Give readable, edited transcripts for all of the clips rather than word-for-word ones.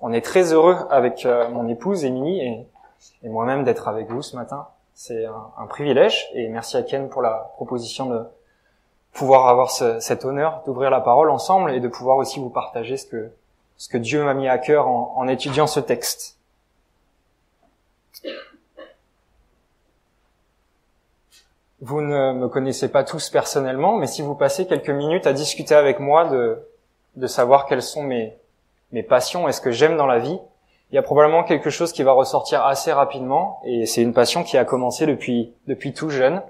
On est très heureux avec mon épouse Émilie et moi-même d'être avec vous ce matin. C'est un privilège et merci à Ken pour la proposition de pouvoir avoir cet honneur d'ouvrir la parole ensemble et de pouvoir aussi vous partager ce que Dieu m'a mis à cœur en étudiant ce texte. Vous ne me connaissez pas tous personnellement, mais si vous passez quelques minutes à discuter avec moi de savoir quelles sont mes passions et ce que j'aime dans la vie, il y a probablement quelque chose qui va ressortir assez rapidement, et c'est une passion qui a commencé depuis tout jeune,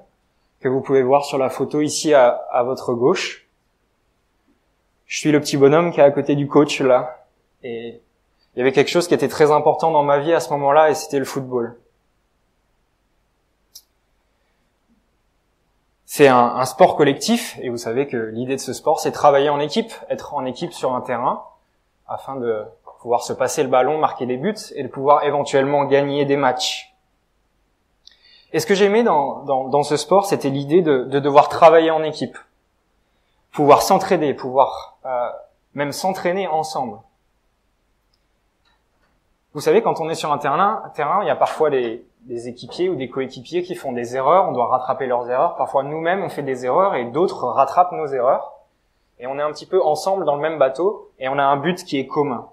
que vous pouvez voir sur la photo ici à votre gauche. Je suis le petit bonhomme qui est à côté du coach là, et il y avait quelque chose qui était très important dans ma vie à ce moment-là, et c'était le football. C'est un sport collectif, et vous savez que l'idée de ce sport, c'est travailler en équipe, être en équipe sur un terrain, afin de pouvoir se passer le ballon, marquer des buts, et de pouvoir éventuellement gagner des matchs. Et ce que j'aimais dans ce sport, c'était l'idée de devoir travailler en équipe, pouvoir s'entraider, pouvoir même s'entraîner ensemble. Vous savez, quand on est sur un terrain, il y a parfois des équipiers ou des coéquipiers qui font des erreurs, on doit rattraper leurs erreurs. Parfois, nous-mêmes, on fait des erreurs et d'autres rattrapent nos erreurs. Et on est un petit peu ensemble dans le même bateau et on a un but qui est commun.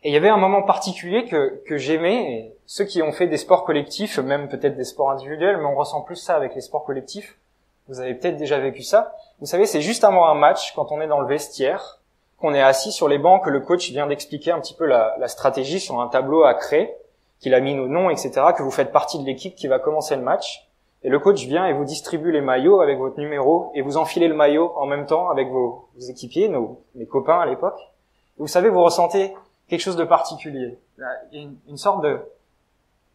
Et il y avait un moment particulier que j'aimais, et ceux qui ont fait des sports collectifs, même peut-être des sports individuels, mais on ressent plus ça avec les sports collectifs. Vous avez peut-être déjà vécu ça. Vous savez, c'est juste avant un match, quand on est dans le vestiaire, qu'on est assis sur les bancs, que le coach vient d'expliquer un petit peu la stratégie sur un tableau à craie, qu'il a mis nos noms, etc., que vous faites partie de l'équipe qui va commencer le match. Et le coach vient et vous distribue les maillots avec votre numéro, et vous enfilez le maillot en même temps avec vos équipiers, mes copains à l'époque. Et vous savez, vous ressentez quelque chose de particulier. Il y a une sorte de...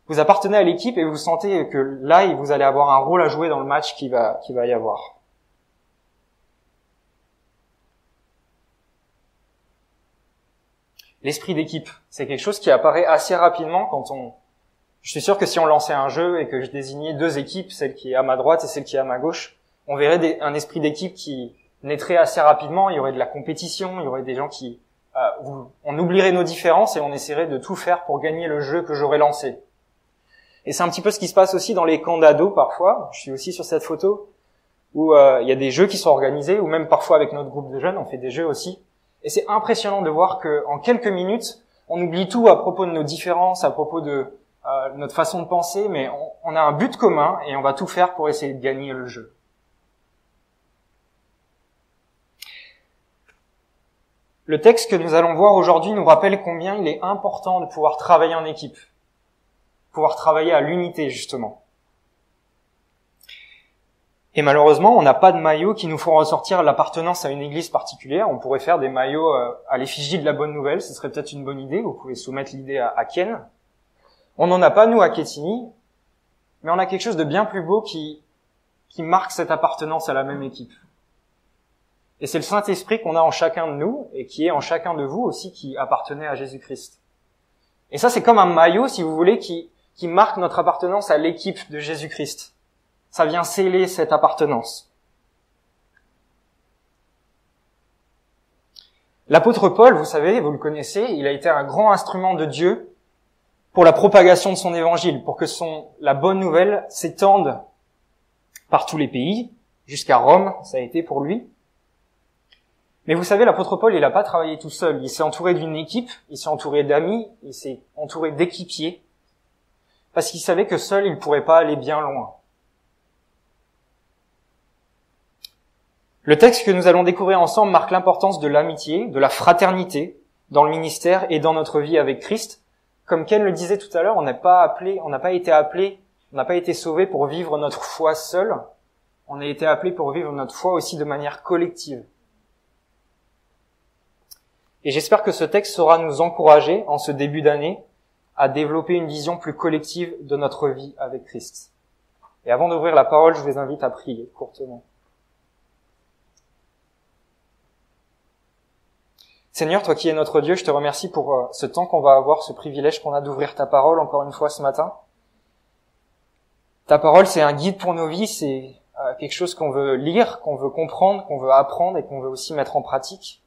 Vous appartenez à l'équipe et vous sentez que là, vous allez avoir un rôle à jouer dans le match qui va y avoir. L'esprit d'équipe, c'est quelque chose qui apparaît assez rapidement Je suis sûr que si on lançait un jeu et que je désignais deux équipes, celle qui est à ma droite et celle qui est à ma gauche, on verrait un esprit d'équipe qui naîtrait assez rapidement. Il y aurait de la compétition, il y aurait des gens qui... on oublierait nos différences et on essaierait de tout faire pour gagner le jeu que j'aurais lancé. Et c'est un petit peu ce qui se passe aussi dans les camps d'ados parfois. Je suis aussi sur cette photo où il y a des jeux qui sont organisés, ou même parfois avec notre groupe de jeunes, on fait des jeux aussi. Et c'est impressionnant de voir qu'en quelques minutes, on oublie tout à propos de nos différences, à propos de notre façon de penser, mais on a un but commun et on va tout faire pour essayer de gagner le jeu. Le texte que nous allons voir aujourd'hui nous rappelle combien il est important de pouvoir travailler en équipe, pouvoir travailler à l'unité justement. Et malheureusement, on n'a pas de maillots qui nous font ressortir l'appartenance à une église particulière. On pourrait faire des maillots à l'effigie de la bonne nouvelle, ce serait peut-être une bonne idée, vous pouvez soumettre l'idée à Ken. On n'en a pas, nous, à Quetigny, mais on a quelque chose de bien plus beau qui marque cette appartenance à la même équipe. Et c'est le Saint-Esprit qu'on a en chacun de nous, et qui est en chacun de vous aussi, qui appartenait à Jésus-Christ. Et ça, c'est comme un maillot, si vous voulez, qui marque notre appartenance à l'équipe de Jésus-Christ. Ça vient sceller cette appartenance. L'apôtre Paul, vous savez, vous le connaissez, il a été un grand instrument de Dieu pour la propagation de son évangile, pour que la bonne nouvelle s'étende par tous les pays, jusqu'à Rome, ça a été pour lui. Mais vous savez, l'apôtre Paul, il n'a pas travaillé tout seul. Il s'est entouré d'une équipe, il s'est entouré d'amis, il s'est entouré d'équipiers, parce qu'il savait que seul, il ne pourrait pas aller bien loin. Le texte que nous allons découvrir ensemble marque l'importance de l'amitié, de la fraternité dans le ministère et dans notre vie avec Christ. Comme Ken le disait tout à l'heure, on n'a pas été sauvés pour vivre notre foi seul. On a été appelés pour vivre notre foi aussi de manière collective. Et j'espère que ce texte saura nous encourager en ce début d'année à développer une vision plus collective de notre vie avec Christ. Et avant d'ouvrir la parole, je vous invite à prier courtement. Seigneur, toi qui es notre Dieu, je te remercie pour ce temps qu'on va avoir, ce privilège qu'on a d'ouvrir ta parole encore une fois ce matin. Ta parole, c'est un guide pour nos vies, c'est quelque chose qu'on veut lire, qu'on veut comprendre, qu'on veut apprendre et qu'on veut aussi mettre en pratique.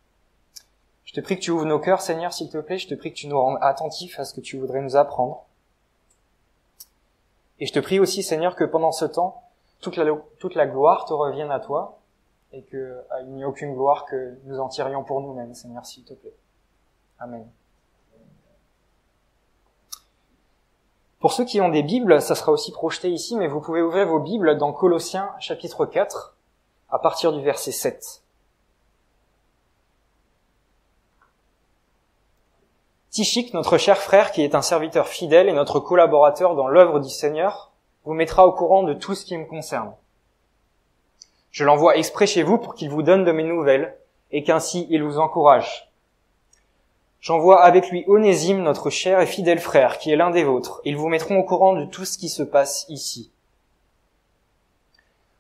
Je te prie que tu ouvres nos cœurs, Seigneur, s'il te plaît. Je te prie que tu nous rendes attentifs à ce que tu voudrais nous apprendre. Et je te prie aussi, Seigneur, que pendant ce temps, toute la gloire te revienne à toi et qu'il n'y ait aucune gloire que nous en tirions pour nous-mêmes, Seigneur, s'il te plaît. Amen. Pour ceux qui ont des Bibles, ça sera aussi projeté ici, mais vous pouvez ouvrir vos Bibles dans Colossiens chapitre 4, à partir du verset 7. Tychik, notre cher frère, qui est un serviteur fidèle et notre collaborateur dans l'œuvre du Seigneur, vous mettra au courant de tout ce qui me concerne. Je l'envoie exprès chez vous pour qu'il vous donne de mes nouvelles et qu'ainsi il vous encourage. J'envoie avec lui Onésime, notre cher et fidèle frère, qui est l'un des vôtres. Ils vous mettront au courant de tout ce qui se passe ici.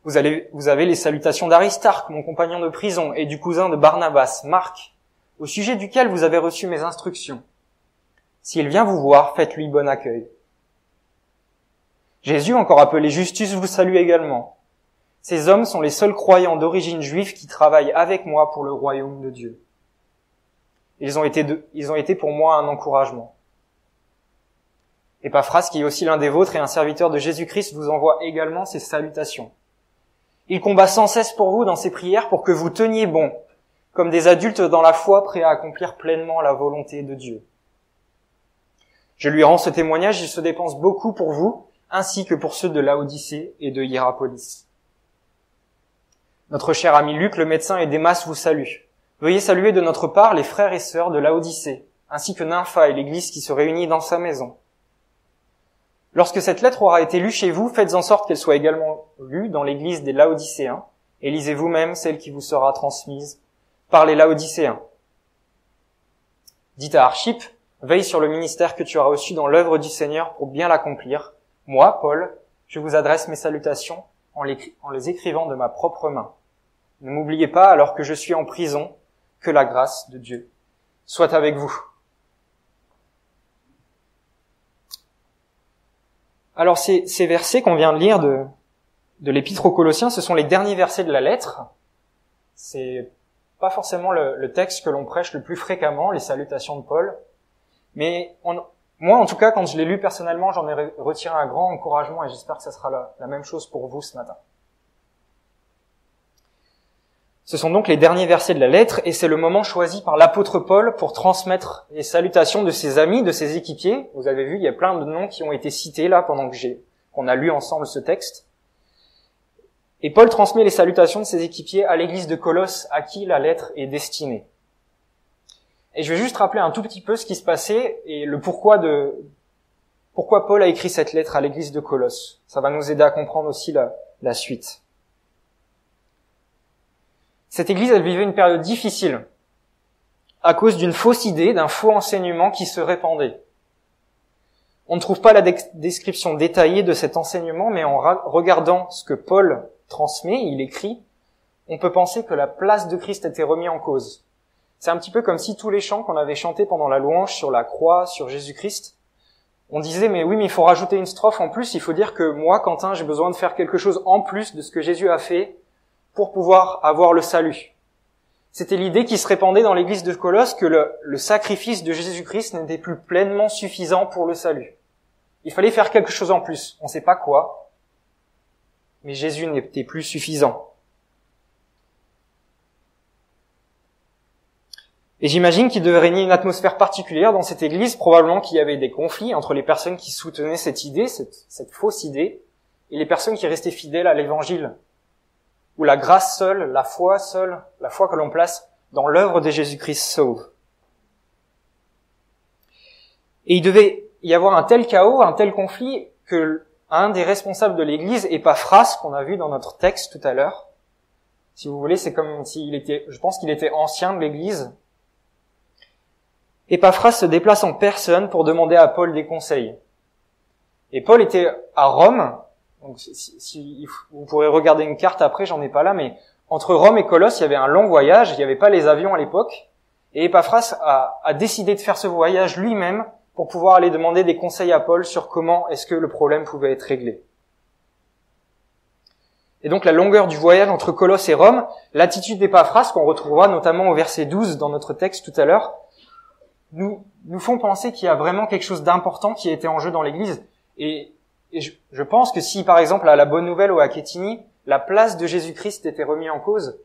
Vous avez les salutations d'Aristarque, mon compagnon de prison, et du cousin de Barnabas, Marc, au sujet duquel vous avez reçu mes instructions. S'il vient vous voir, faites-lui bon accueil. Jésus, encore appelé Justus, vous salue également. Ces hommes sont les seuls croyants d'origine juive qui travaillent avec moi pour le royaume de Dieu. Ils ont été pour moi un encouragement. Épaphras, qui est aussi l'un des vôtres et un serviteur de Jésus-Christ, vous envoie également ses salutations. Il combat sans cesse pour vous dans ses prières pour que vous teniez bon, comme des adultes dans la foi prêts à accomplir pleinement la volonté de Dieu. Je lui rends ce témoignage, il se dépense beaucoup pour vous, ainsi que pour ceux de Laodicée et de Hiérapolis. Notre cher ami Luc, le médecin, et Démas vous saluent. Veuillez saluer de notre part les frères et sœurs de Laodicée, ainsi que Nympha et l'église qui se réunit dans sa maison. Lorsque cette lettre aura été lue chez vous, faites en sorte qu'elle soit également lue dans l'église des Laodicéens, et lisez vous-même celle qui vous sera transmise par les Laodicéens. Dites à Archippe, veille sur le ministère que tu as reçu dans l'œuvre du Seigneur pour bien l'accomplir. Moi, Paul, je vous adresse mes salutations en les écrivant de ma propre main. Ne m'oubliez pas, alors que je suis en prison, que la grâce de Dieu soit avec vous. Alors ces versets qu'on vient de lire de l'Épître aux Colossiens, ce sont les derniers versets de la lettre. C'est pas forcément le texte que l'on prêche le plus fréquemment, les salutations de Paul. Mais moi, en tout cas, quand je l'ai lu personnellement, j'en ai retiré un grand encouragement et j'espère que ça sera la même chose pour vous ce matin. Ce sont donc les derniers versets de la lettre et c'est le moment choisi par l'apôtre Paul pour transmettre les salutations de ses amis, de ses équipiers. Vous avez vu, il y a plein de noms qui ont été cités là pendant qu'on a lu ensemble ce texte. Et Paul transmet les salutations de ses équipiers à l'église de Colosse à qui la lettre est destinée. Et je vais juste rappeler un tout petit peu ce qui se passait et le pourquoi Paul a écrit cette lettre à l'église de Colosse. Ça va nous aider à comprendre aussi la suite. Cette église, elle vivait une période difficile à cause d'une fausse idée, d'un faux enseignement qui se répandait. On ne trouve pas la description détaillée de cet enseignement, mais en regardant ce que Paul transmet, il écrit, on peut penser que la place de Christ était remise en cause. C'est un petit peu comme si tous les chants qu'on avait chantés pendant la louange sur la croix, sur Jésus-Christ, on disait, mais oui, mais il faut rajouter une strophe en plus, il faut dire que moi, Quentin, j'ai besoin de faire quelque chose en plus de ce que Jésus a fait pour pouvoir avoir le salut. C'était l'idée qui se répandait dans l'église de Colosse que le sacrifice de Jésus-Christ n'était plus pleinement suffisant pour le salut. Il fallait faire quelque chose en plus. On ne sait pas quoi, mais Jésus n'était plus suffisant. Et j'imagine qu'il devait régner une atmosphère particulière dans cette église, probablement qu'il y avait des conflits entre les personnes qui soutenaient cette idée, cette fausse idée, et les personnes qui restaient fidèles à l'évangile, où la grâce seule, la foi que l'on place dans l'œuvre de Jésus-Christ sauve. Et il devait y avoir un tel chaos, un tel conflit, que un des responsables de l'église, Épaphras, qu'on a vu dans notre texte tout à l'heure, si vous voulez, c'est comme je pense qu'il était ancien de l'église. Épaphras se déplace en personne pour demander à Paul des conseils. Et Paul était à Rome, donc si vous pourrez regarder une carte après, j'en ai pas là, mais entre Rome et Colosse, il y avait un long voyage, il n'y avait pas les avions à l'époque, et Épaphras a décidé de faire ce voyage lui-même pour pouvoir aller demander des conseils à Paul sur comment est-ce que le problème pouvait être réglé. Et donc la longueur du voyage entre Colosse et Rome, l'attitude d'Épaphras, qu'on retrouvera notamment au verset 12 dans notre texte tout à l'heure, nous font penser qu'il y a vraiment quelque chose d'important qui a été en jeu dans l'Église. Et je pense que si, par exemple, à la Bonne Nouvelle ou à Quetigny, la place de Jésus-Christ était remise en cause,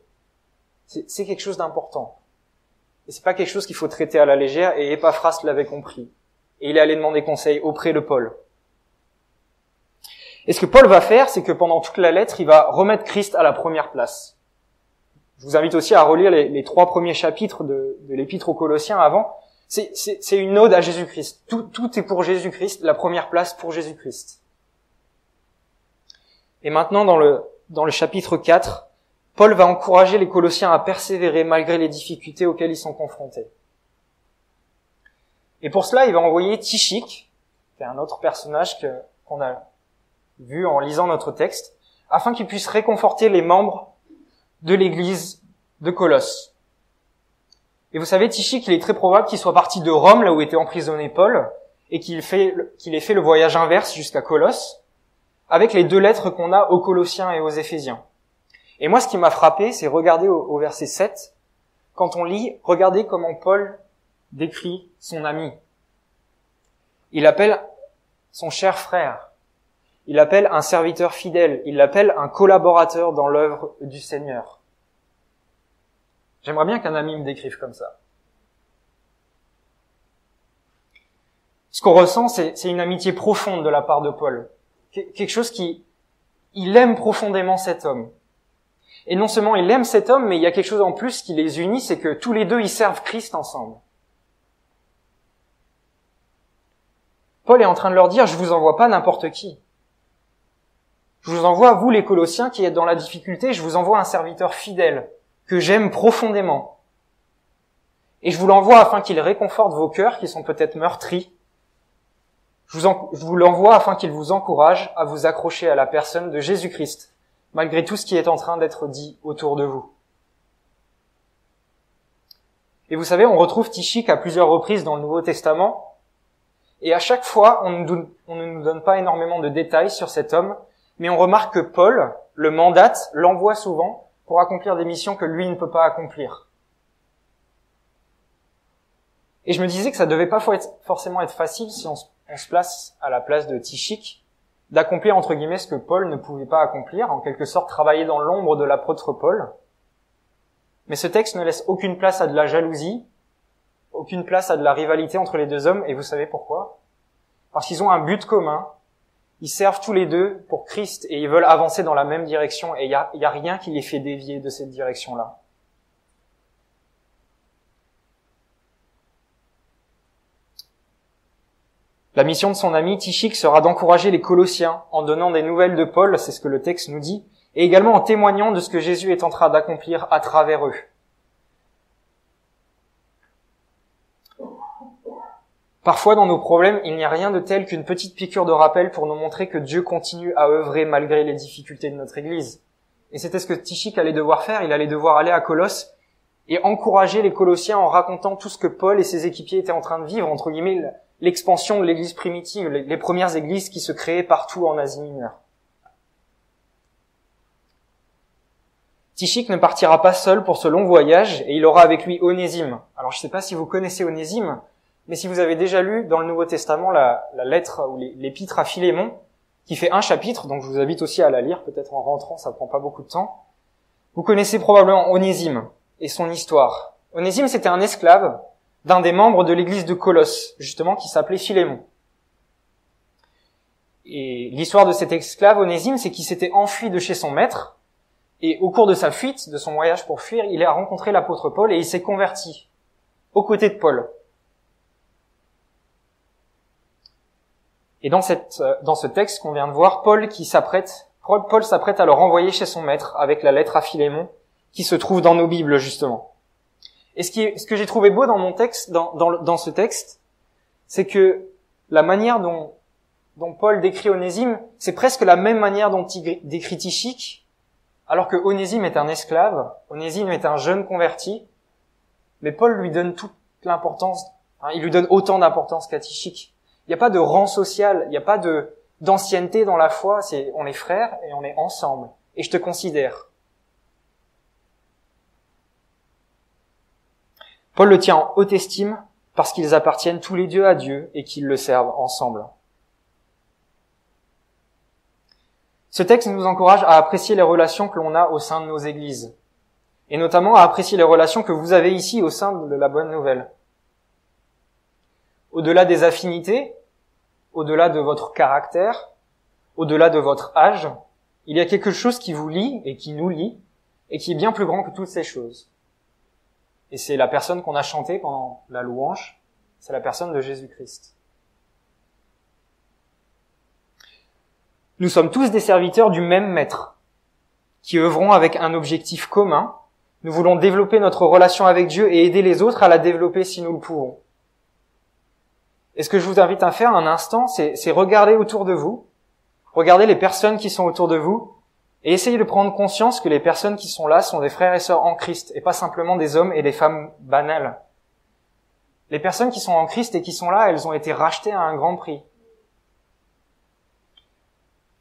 c'est quelque chose d'important. Et c'est pas quelque chose qu'il faut traiter à la légère, et Épaphras l'avait compris. Et il est allé demander conseil auprès de Paul. Et ce que Paul va faire, c'est que pendant toute la lettre, il va remettre Christ à la première place. Je vous invite aussi à relire les 3 premiers chapitres de l'épître aux Colossiens avant. C'est une ode à Jésus-Christ. Tout est pour Jésus-Christ, la première place pour Jésus-Christ. Et maintenant, dans le chapitre 4, Paul va encourager les Colossiens à persévérer malgré les difficultés auxquelles ils sont confrontés. Et pour cela, il va envoyer Tychik, qui est un autre personnage qu'on a vu en lisant notre texte, afin qu'il puisse réconforter les membres de l'église de Colosse. Et vous savez, Tychik, il est très probable qu'il soit parti de Rome, là où était emprisonné Paul, et qu'il ait fait le voyage inverse jusqu'à Colosse, avec les 2 lettres qu'on a aux Colossiens et aux Éphésiens. Et moi, ce qui m'a frappé, c'est regarder au verset 7, quand on lit, regardez comment Paul décrit son ami. Il l'appelle son cher frère. Il l'appelle un serviteur fidèle. Il l'appelle un collaborateur dans l'œuvre du Seigneur. J'aimerais bien qu'un ami me décrive comme ça. Ce qu'on ressent, c'est une amitié profonde de la part de Paul. Quelque chose il aime profondément cet homme. Et non seulement il aime cet homme, mais il y a quelque chose en plus qui les unit, c'est que tous les 2, ils servent Christ ensemble. Paul est en train de leur dire, je vous envoie pas n'importe qui. Je vous envoie, vous les Colossiens qui êtes dans la difficulté, je vous envoie un serviteur fidèle, que j'aime profondément. Et je vous l'envoie afin qu'il réconforte vos cœurs qui sont peut-être meurtris. Je vous l'envoie afin qu'il vous encourage à vous accrocher à la personne de Jésus-Christ, malgré tout ce qui est en train d'être dit autour de vous. Et vous savez, on retrouve Tychik à plusieurs reprises dans le Nouveau Testament, et à chaque fois, on ne nous donne pas énormément de détails sur cet homme, mais on remarque que Paul le mandate, l'envoie souvent pour accomplir des missions que lui ne peut pas accomplir. Et je me disais que ça devait pas forcément être facile si on se place à la place de Tychik, d'accomplir entre guillemets ce que Paul ne pouvait pas accomplir, en quelque sorte travailler dans l'ombre de l'apôtre Paul. Mais ce texte ne laisse aucune place à de la jalousie, aucune place à de la rivalité entre les 2 hommes, et vous savez pourquoi? Parce qu'ils ont un but commun, ils servent tous les 2 pour Christ, et ils veulent avancer dans la même direction, et il y a rien qui les fait dévier de cette direction-là. La mission de son ami Tychik sera d'encourager les Colossiens en donnant des nouvelles de Paul, c'est ce que le texte nous dit, et également en témoignant de ce que Jésus est en train d'accomplir à travers eux. Parfois, dans nos problèmes, il n'y a rien de tel qu'une petite piqûre de rappel pour nous montrer que Dieu continue à œuvrer malgré les difficultés de notre Église. Et c'était ce que Tychik allait devoir faire, il allait devoir aller à Colosse et encourager les Colossiens en racontant tout ce que Paul et ses équipiers étaient en train de vivre, entre guillemets, l'expansion de l'Église primitive, les premières églises qui se créaient partout en Asie mineure. Tychik ne partira pas seul pour ce long voyage et il aura avec lui Onésime. Alors je ne sais pas si vous connaissez Onésime, mais si vous avez déjà lu dans le Nouveau Testament la lettre ou l'épître à Philémon, qui fait un chapitre, donc je vous invite aussi à la lire, peut-être en rentrant, ça prend pas beaucoup de temps. Vous connaissez probablement Onésime et son histoire. Onésime, c'était un esclave d'un des membres de l'église de Colosse, justement, qui s'appelait Philémon. Et l'histoire de cet esclave, Onésime, c'est qu'il s'était enfui de chez son maître, et au cours de sa fuite, de son voyage pour fuir, il a rencontré l'apôtre Paul et il s'est converti aux côtés de Paul. Et dans ce texte qu'on vient de voir, Paul s'apprête à le renvoyer chez son maître avec la lettre à Philémon, qui se trouve dans nos Bibles, justement. Et ce que j'ai trouvé beau dans mon texte, dans ce texte, c'est que la manière dont Paul décrit Onésime, c'est presque la même manière dont il décrit Tychik, alors que Onésime est un esclave, Onésime est un jeune converti, mais Paul lui donne toute l'importance, il lui donne autant d'importance qu'à Tychik. Il n'y a pas de rang social, il n'y a pas d'ancienneté dans la foi, on est frères et on est ensemble. et je te considère. Paul le tient en haute estime parce qu'ils appartiennent tous les deux à Dieu et qu'ils le servent ensemble. Ce texte nous encourage à apprécier les relations que l'on a au sein de nos églises, et notamment à apprécier les relations que vous avez ici au sein de la Bonne Nouvelle. Au-delà des affinités, au-delà de votre caractère, au-delà de votre âge, il y a quelque chose qui vous lie et qui nous lie, et qui est bien plus grand que toutes ces choses. Et c'est la personne qu'on a chantée pendant la louange, c'est la personne de Jésus-Christ. Nous sommes tous des serviteurs du même maître, qui œuvrons avec un objectif commun. Nous voulons développer notre relation avec Dieu et aider les autres à la développer si nous le pouvons. Et ce que je vous invite à faire un instant, c'est regarder autour de vous, regarder les personnes qui sont autour de vous, et essayer de prendre conscience que les personnes qui sont là sont des frères et sœurs en Christ, et pas simplement des hommes et des femmes banales. Les personnes qui sont en Christ et qui sont là, elles ont été rachetées à un grand prix.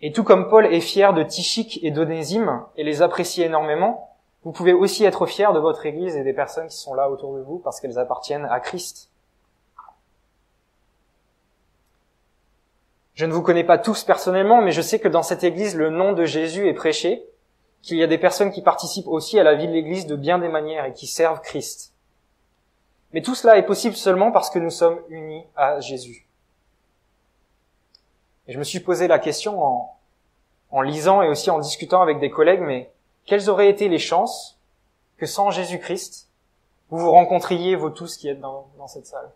Et tout comme Paul est fier de Tychik et d'Onésime et les apprécie énormément, vous pouvez aussi être fier de votre Église et des personnes qui sont là autour de vous parce qu'elles appartiennent à Christ. Je ne vous connais pas tous personnellement, mais je sais que dans cette Église, le nom de Jésus est prêché, qu'il y a des personnes qui participent aussi à la vie de l'Église de bien des manières et qui servent Christ. Mais tout cela est possible seulement parce que nous sommes unis à Jésus. Et je me suis posé la question en lisant et aussi en discutant avec des collègues, mais quelles auraient été les chances que sans Jésus-Christ, vous vous rencontriez, vous tous qui êtes dans cette salle?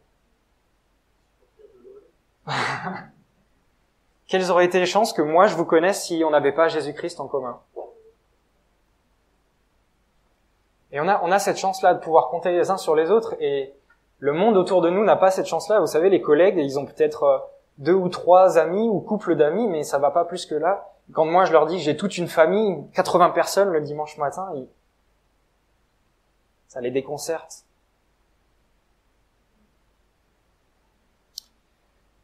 Quelles auraient été les chances que moi je vous connaisse si on n'avait pas Jésus-Christ en commun? Et on a cette chance-là de pouvoir compter les uns sur les autres, et le monde autour de nous n'a pas cette chance-là. Vous savez, les collègues, ils ont peut-être 2 ou 3 amis ou couples d'amis, mais ça va pas plus que là. Quand moi je leur dis que j'ai toute une famille, 80 personnes le dimanche matin, ça les déconcerte.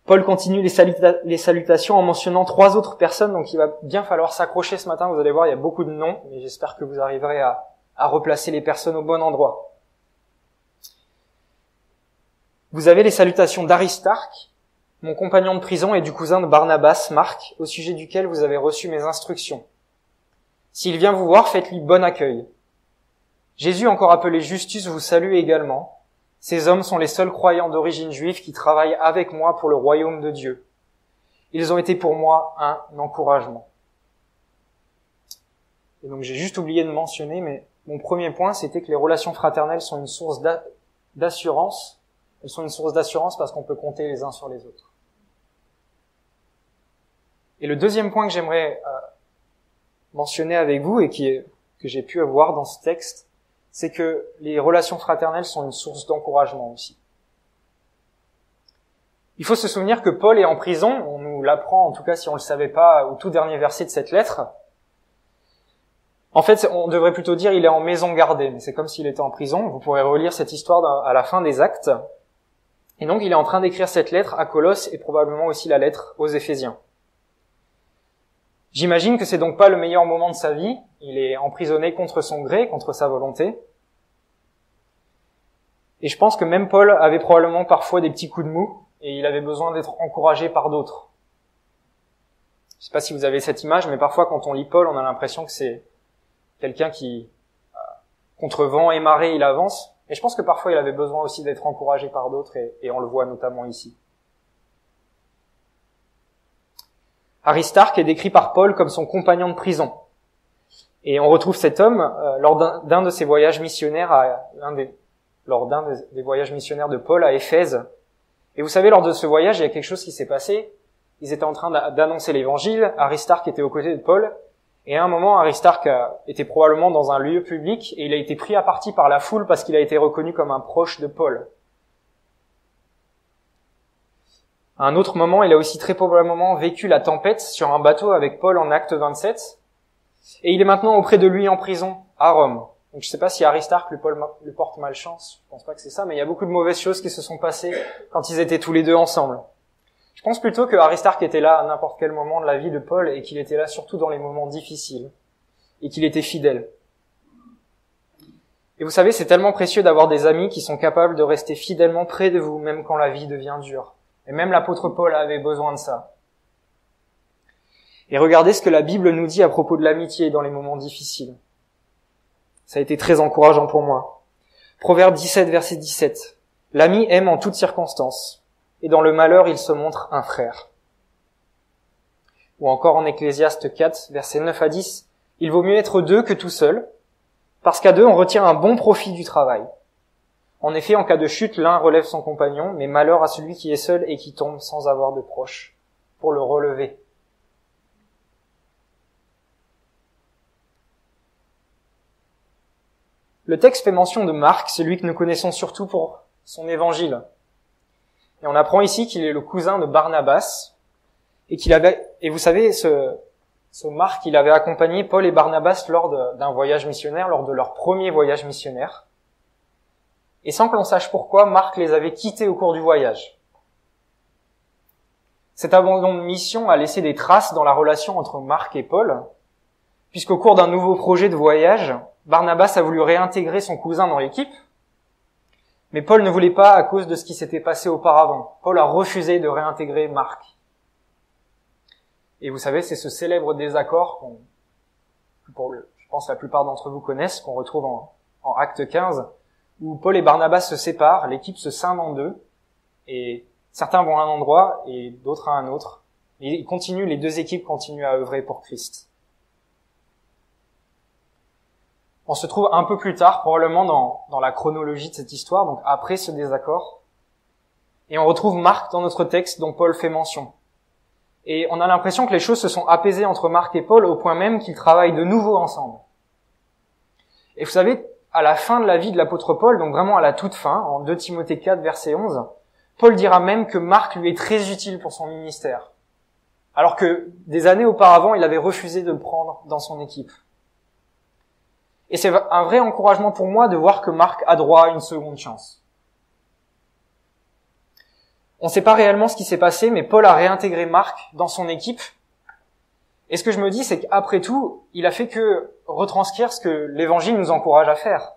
Paul continue les salutations en mentionnant 3 autres personnes, donc il va bien falloir s'accrocher ce matin. Vous allez voir, il y a beaucoup de noms, mais j'espère que vous arriverez à replacer les personnes au bon endroit. Vous avez les salutations d'Aristarque, mon compagnon de prison et du cousin de Barnabas, Marc, au sujet duquel vous avez reçu mes instructions. S'il vient vous voir, faites-lui bon accueil. Jésus, encore appelé Justus, vous salue également. Ces hommes sont les seuls croyants d'origine juive qui travaillent avec moi pour le royaume de Dieu. Ils ont été pour moi un encouragement. Et donc j'ai juste oublié de mentionner, mais mon premier point, c'était que les relations fraternelles sont une source d'assurance. Elles sont une source d'assurance parce qu'on peut compter les uns sur les autres. Et le deuxième point que j'aimerais mentionner avec vous et que j'ai pu avoir dans ce texte, c'est que les relations fraternelles sont une source d'encouragement aussi. Il faut se souvenir que Paul est en prison, on nous l'apprend en tout cas si on le savait pas au tout dernier verset de cette lettre. En fait, on devrait plutôt dire il est en maison gardée, mais c'est comme s'il était en prison. Vous pourrez relire cette histoire à la fin des Actes. Et donc il est en train d'écrire cette lettre à Colosse et probablement aussi la lettre aux Éphésiens. J'imagine que c'est donc pas le meilleur moment de sa vie. Il est emprisonné contre son gré, contre sa volonté. Et je pense que même Paul avait probablement parfois des petits coups de mou et il avait besoin d'être encouragé par d'autres. Je sais pas si vous avez cette image, mais parfois quand on lit Paul, on a l'impression que c'est quelqu'un qui, contre vent et marée, il avance. Et je pense que parfois il avait besoin aussi d'être encouragé par d'autres et on le voit notamment ici. Aristarque est décrit par Paul comme son compagnon de prison. Et on retrouve cet homme lors d'un de ses voyages missionnaires lors d'un des voyages missionnaires de Paul à Éphèse. Et vous savez, lors de ce voyage, il y a quelque chose qui s'est passé. Ils étaient en train d'annoncer l'évangile. Aristarque était aux côtés de Paul. Et à un moment, Aristarque était probablement dans un lieu public et il a été pris à partie par la foule parce qu'il a été reconnu comme un proche de Paul. À un autre moment, il a aussi très probablement vécu la tempête sur un bateau avec Paul en Acte 27. Et il est maintenant auprès de lui en prison à Rome. Donc je ne sais pas si Aristarque lui porte malchance, je pense pas que c'est ça, mais il y a beaucoup de mauvaises choses qui se sont passées quand ils étaient tous les deux ensemble. Je pense plutôt que Aristarque était là à n'importe quel moment de la vie de Paul et qu'il était là surtout dans les moments difficiles. et qu'il était fidèle. Et vous savez, c'est tellement précieux d'avoir des amis qui sont capables de rester fidèlement près de vous, même quand la vie devient dure. Et même l'apôtre Paul avait besoin de ça. Et regardez ce que la Bible nous dit à propos de l'amitié dans les moments difficiles. Ça a été très encourageant pour moi. Proverbe 17, verset 17. L'ami aime en toutes circonstances, et dans le malheur il se montre un frère. Ou encore en Ecclésiaste 4, versets 9 à 10. Il vaut mieux être deux que tout seul, parce qu'à deux on retire un bon profit du travail. En effet, en cas de chute, l'un relève son compagnon, mais malheur à celui qui est seul et qui tombe sans avoir de proche pour le relever. Le texte fait mention de Marc, celui que nous connaissons surtout pour son évangile. Et on apprend ici qu'il est le cousin de Barnabas, et vous savez, ce Marc, il avait accompagné Paul et Barnabas lors d'un voyage missionnaire, lors de leur premier voyage missionnaire. Et sans que l'on sache pourquoi, Marc les avait quittés au cours du voyage. Cet abandon de mission a laissé des traces dans la relation entre Marc et Paul, puisqu'au cours d'un nouveau projet de voyage, Barnabas a voulu réintégrer son cousin dans l'équipe, mais Paul ne voulait pas à cause de ce qui s'était passé auparavant. Paul a refusé de réintégrer Marc. Et vous savez, c'est ce célèbre désaccord je pense la plupart d'entre vous connaissent, qu'on retrouve en Acte 15, où Paul et Barnabas se séparent, l'équipe se scinde en deux, et certains vont à un endroit et d'autres à un autre. Et les deux équipes continuent à œuvrer pour Christ. On se trouve un peu plus tard, probablement dans la chronologie de cette histoire, donc après ce désaccord, et on retrouve Marc dans notre texte dont Paul fait mention. Et on a l'impression que les choses se sont apaisées entre Marc et Paul au point même qu'ils travaillent de nouveau ensemble. Et vous savez, à la fin de la vie de l'apôtre Paul, donc vraiment à la toute fin, en 2 Timothée 4, verset 11, Paul dira même que Marc lui est très utile pour son ministère, alors que des années auparavant, il avait refusé de le prendre dans son équipe. Et c'est un vrai encouragement pour moi de voir que Marc a droit à une seconde chance. On ne sait pas réellement ce qui s'est passé, mais Paul a réintégré Marc dans son équipe. Et ce que je me dis, c'est qu'après tout, il a fait que retranscrire ce que l'évangile nous encourage à faire.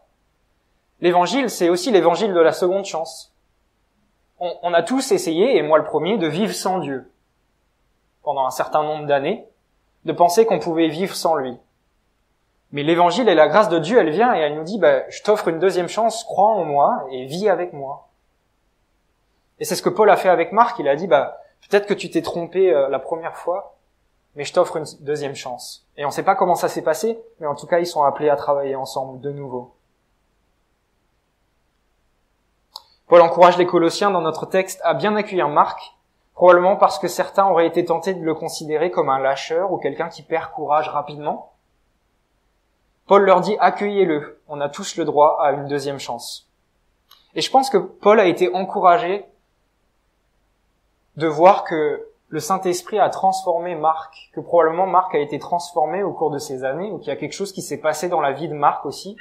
L'évangile, c'est aussi l'évangile de la seconde chance. On a tous essayé, et moi le premier, de vivre sans Dieu pendant un certain nombre d'années, de penser qu'on pouvait vivre sans lui. Mais l'évangile et la grâce de Dieu, elle vient et elle nous dit, je t'offre une deuxième chance, crois en moi et vis avec moi. Et c'est ce que Paul a fait avec Marc. Il a dit, peut-être que tu t'es trompé la première fois, mais je t'offre une deuxième chance. Et on ne sait pas comment ça s'est passé, mais en tout cas, ils sont appelés à travailler ensemble de nouveau. Paul encourage les Colossiens dans notre texte à bien accueillir Marc, probablement parce que certains auraient été tentés de le considérer comme un lâcheur ou quelqu'un qui perd courage rapidement. Paul leur dit, accueillez-le, on a tous le droit à une deuxième chance. Et je pense que Paul a été encouragé de voir que le Saint-Esprit a transformé Marc, que probablement Marc a été transformé au cours de ces années, ou qu'il y a quelque chose qui s'est passé dans la vie de Marc aussi,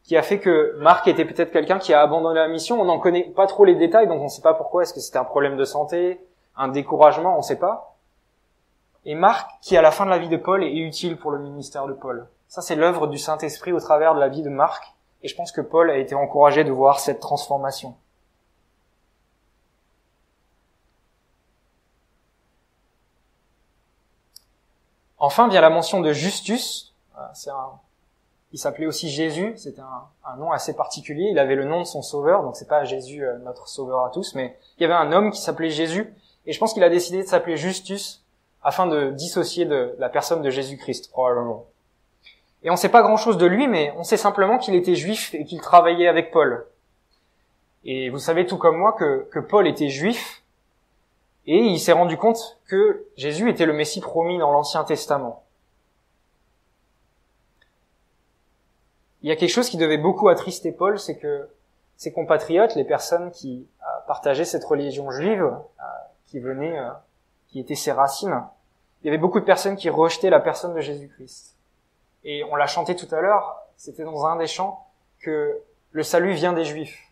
qui a fait que Marc était peut-être quelqu'un qui a abandonné la mission. On n'en connaît pas trop les détails, donc on ne sait pas pourquoi. Est-ce que c'était un problème de santé, un découragement, on ne sait pas. Et Marc, qui à la fin de la vie de Paul, est utile pour le ministère de Paul. Ça, c'est l'œuvre du Saint-Esprit au travers de la vie de Marc, et je pense que Paul a été encouragé de voir cette transformation. Enfin vient la mention de Justus. Il s'appelait aussi Jésus, c'était un nom assez particulier. Il avait le nom de son sauveur, donc c'est pas Jésus notre sauveur à tous, mais il y avait un homme qui s'appelait Jésus, et je pense qu'il a décidé de s'appeler Justus afin de dissocier de la personne de Jésus-Christ, probablement. Et on sait pas grand-chose de lui, mais on sait simplement qu'il était juif et qu'il travaillait avec Paul. Et vous savez tout comme moi que Paul était juif, et il s'est rendu compte que Jésus était le Messie promis dans l'Ancien Testament. Il y a quelque chose qui devait beaucoup attrister Paul, c'est que ses compatriotes, les personnes qui partageaient cette religion juive, qui étaient ses racines, il y avait beaucoup de personnes qui rejetaient la personne de Jésus-Christ. Et on l'a chanté tout à l'heure, c'était dans un des chants, que le salut vient des Juifs.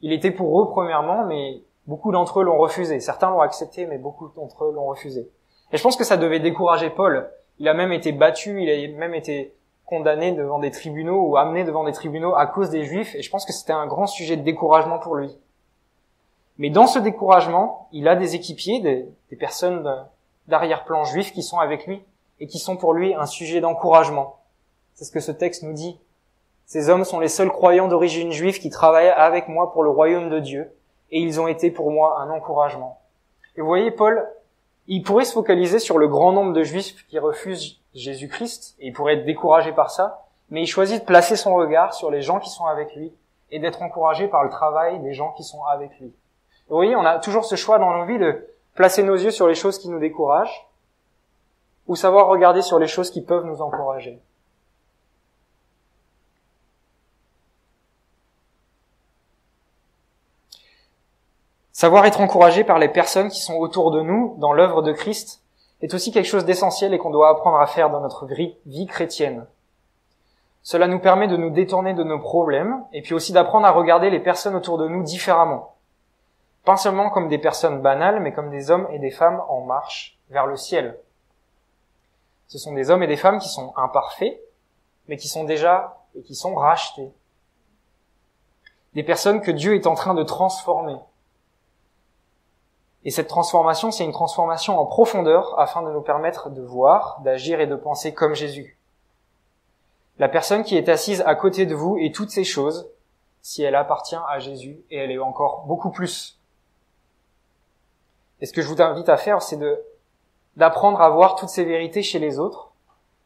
Il était pour eux premièrement, mais beaucoup d'entre eux l'ont refusé. Certains l'ont accepté, mais beaucoup d'entre eux l'ont refusé. Et je pense que ça devait décourager Paul. Il a même été battu, il a même été condamné devant des tribunaux ou amené devant des tribunaux à cause des Juifs, et je pense que c'était un grand sujet de découragement pour lui. Mais dans ce découragement, il a des équipiers, des personnes d'arrière-plan juifs qui sont avec lui et qui sont pour lui un sujet d'encouragement. C'est ce que ce texte nous dit. Ces hommes sont les seuls croyants d'origine juive qui travaillent avec moi pour le royaume de Dieu, et ils ont été pour moi un encouragement. Et vous voyez, Paul, il pourrait se focaliser sur le grand nombre de juifs qui refusent Jésus-Christ, et il pourrait être découragé par ça, mais il choisit de placer son regard sur les gens qui sont avec lui, et d'être encouragé par le travail des gens qui sont avec lui. Et vous voyez, on a toujours ce choix dans nos vies de placer nos yeux sur les choses qui nous découragent, ou savoir regarder sur les choses qui peuvent nous encourager. Savoir être encouragé par les personnes qui sont autour de nous dans l'œuvre de Christ est aussi quelque chose d'essentiel et qu'on doit apprendre à faire dans notre vie chrétienne. Cela nous permet de nous détourner de nos problèmes et puis aussi d'apprendre à regarder les personnes autour de nous différemment. Pas seulement comme des personnes banales, mais comme des hommes et des femmes en marche vers le ciel. Ce sont des hommes et des femmes qui sont imparfaits, mais qui sont déjà et qui sont rachetés. Des personnes que Dieu est en train de transformer. Et cette transformation, c'est une transformation en profondeur afin de nous permettre de voir, d'agir et de penser comme Jésus. La personne qui est assise à côté de vous est toutes ces choses si elle appartient à Jésus, et elle est encore beaucoup plus. Et ce que je vous invite à faire, c'est d'apprendre à voir toutes ces vérités chez les autres,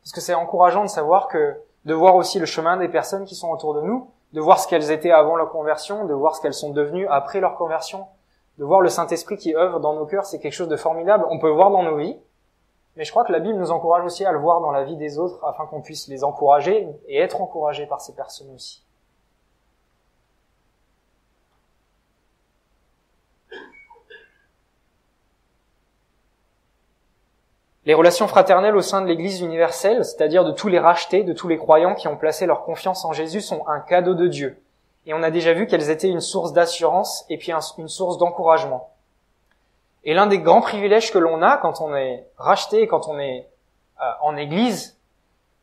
parce que c'est encourageant de savoir de voir aussi le chemin des personnes qui sont autour de nous, de voir ce qu'elles étaient avant leur conversion, de voir ce qu'elles sont devenues après leur conversion, de voir le Saint-Esprit qui œuvre dans nos cœurs, c'est quelque chose de formidable. On peut le voir dans nos vies, mais je crois que la Bible nous encourage aussi à le voir dans la vie des autres, afin qu'on puisse les encourager et être encouragés par ces personnes aussi. Les relations fraternelles au sein de l'Église universelle, c'est-à-dire de tous les rachetés, de tous les croyants qui ont placé leur confiance en Jésus, sont un cadeau de Dieu. Et on a déjà vu qu'elles étaient une source d'assurance et puis une source d'encouragement. Et l'un des grands privilèges que l'on a quand on est racheté, quand on est en Église,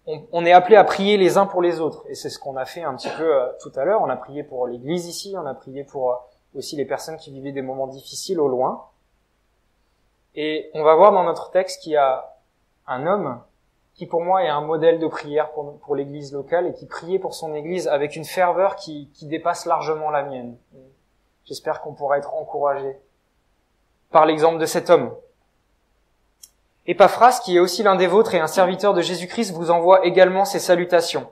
on est appelé à prier les uns pour les autres. Et c'est ce qu'on a fait un petit peu tout à l'heure. On a prié pour l'Église ici, on a prié pour aussi les personnes qui vivaient des moments difficiles au loin. Et on va voir dans notre texte qu'il y a un homme qui pour moi est un modèle de prière pour l'église locale et qui priait pour son église avec une ferveur qui dépasse largement la mienne. Et j'espère qu'on pourra être encouragé par l'exemple de cet homme. Épaphras, qui est aussi l'un des vôtres et un serviteur de Jésus-Christ, vous envoie également ses salutations.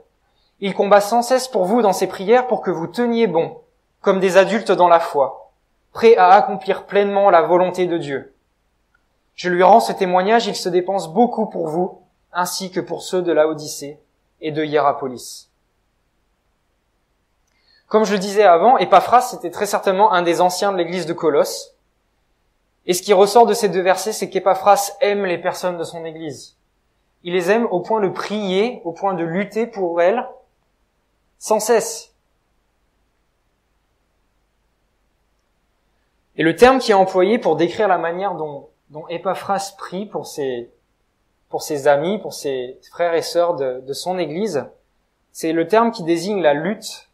Il combat sans cesse pour vous dans ses prières pour que vous teniez bon, comme des adultes dans la foi, prêts à accomplir pleinement la volonté de Dieu. Je lui rends ce témoignage, il se dépense beaucoup pour vous, ainsi que pour ceux de Laodicée et de Hiérapolis. Comme je le disais avant, Épaphras c'était très certainement un des anciens de l'église de Colosse. Et ce qui ressort de ces deux versets, c'est qu'Épaphras aime les personnes de son église. Il les aime au point de prier, au point de lutter pour elles, sans cesse. Et le terme qui est employé pour décrire la manière dont Épaphras prie pour ses amis, pour ses frères et sœurs de son église, c'est le terme qui désigne la lutte,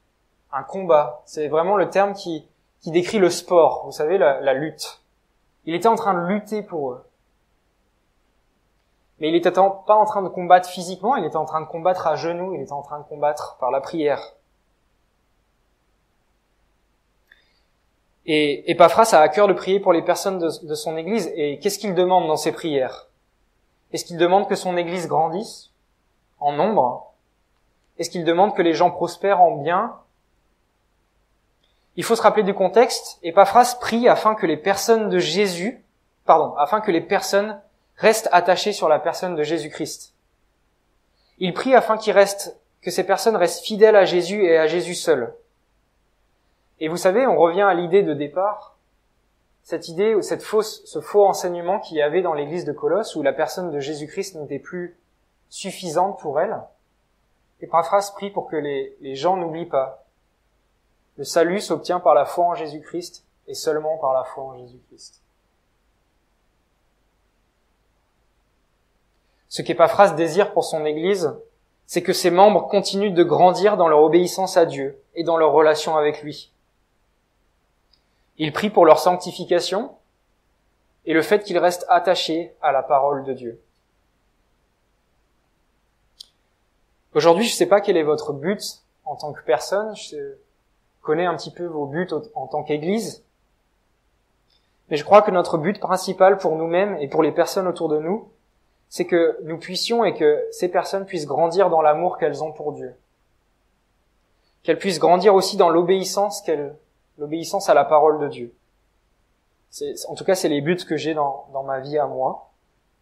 un combat. C'est vraiment le terme qui décrit le sport, vous savez, la lutte. Il était en train de lutter pour eux. Mais il n'était pas en train de combattre physiquement, il était en train de combattre à genoux, il était en train de combattre par la prière. Et Épaphras a à cœur de prier pour les personnes de son église. Et qu'est-ce qu'il demande dans ses prières? Est-ce qu'il demande que son église grandisse en nombre? Est-ce qu'il demande que les gens prospèrent en bien? Il faut se rappeler du contexte. Épaphras prie afin que les personnes restent attachées sur la personne de Jésus-Christ. Il prie afin que ces personnes restent fidèles à Jésus et à Jésus seul. Et vous savez, on revient à l'idée de départ, cette idée, ce faux enseignement qu'il y avait dans l'église de Colosse, où la personne de Jésus-Christ n'était plus suffisante pour elle. Épaphras prie pour que les gens n'oublient pas. Le salut s'obtient par la foi en Jésus-Christ, et seulement par la foi en Jésus-Christ. Ce qu'Épaphras désire pour son église, c'est que ses membres continuent de grandir dans leur obéissance à Dieu et dans leur relation avec lui. Il prie pour leur sanctification et le fait qu'ils restent attachés à la parole de Dieu. Aujourd'hui, je ne sais pas quel est votre but en tant que personne. Je connais un petit peu vos buts en tant qu'Église. Mais je crois que notre but principal pour nous-mêmes et pour les personnes autour de nous, c'est que nous puissions et que ces personnes puissent grandir dans l'amour qu'elles ont pour Dieu. Qu'elles puissent grandir aussi dans l'obéissance à la parole de Dieu. En tout cas, c'est les buts que j'ai dans ma vie à moi.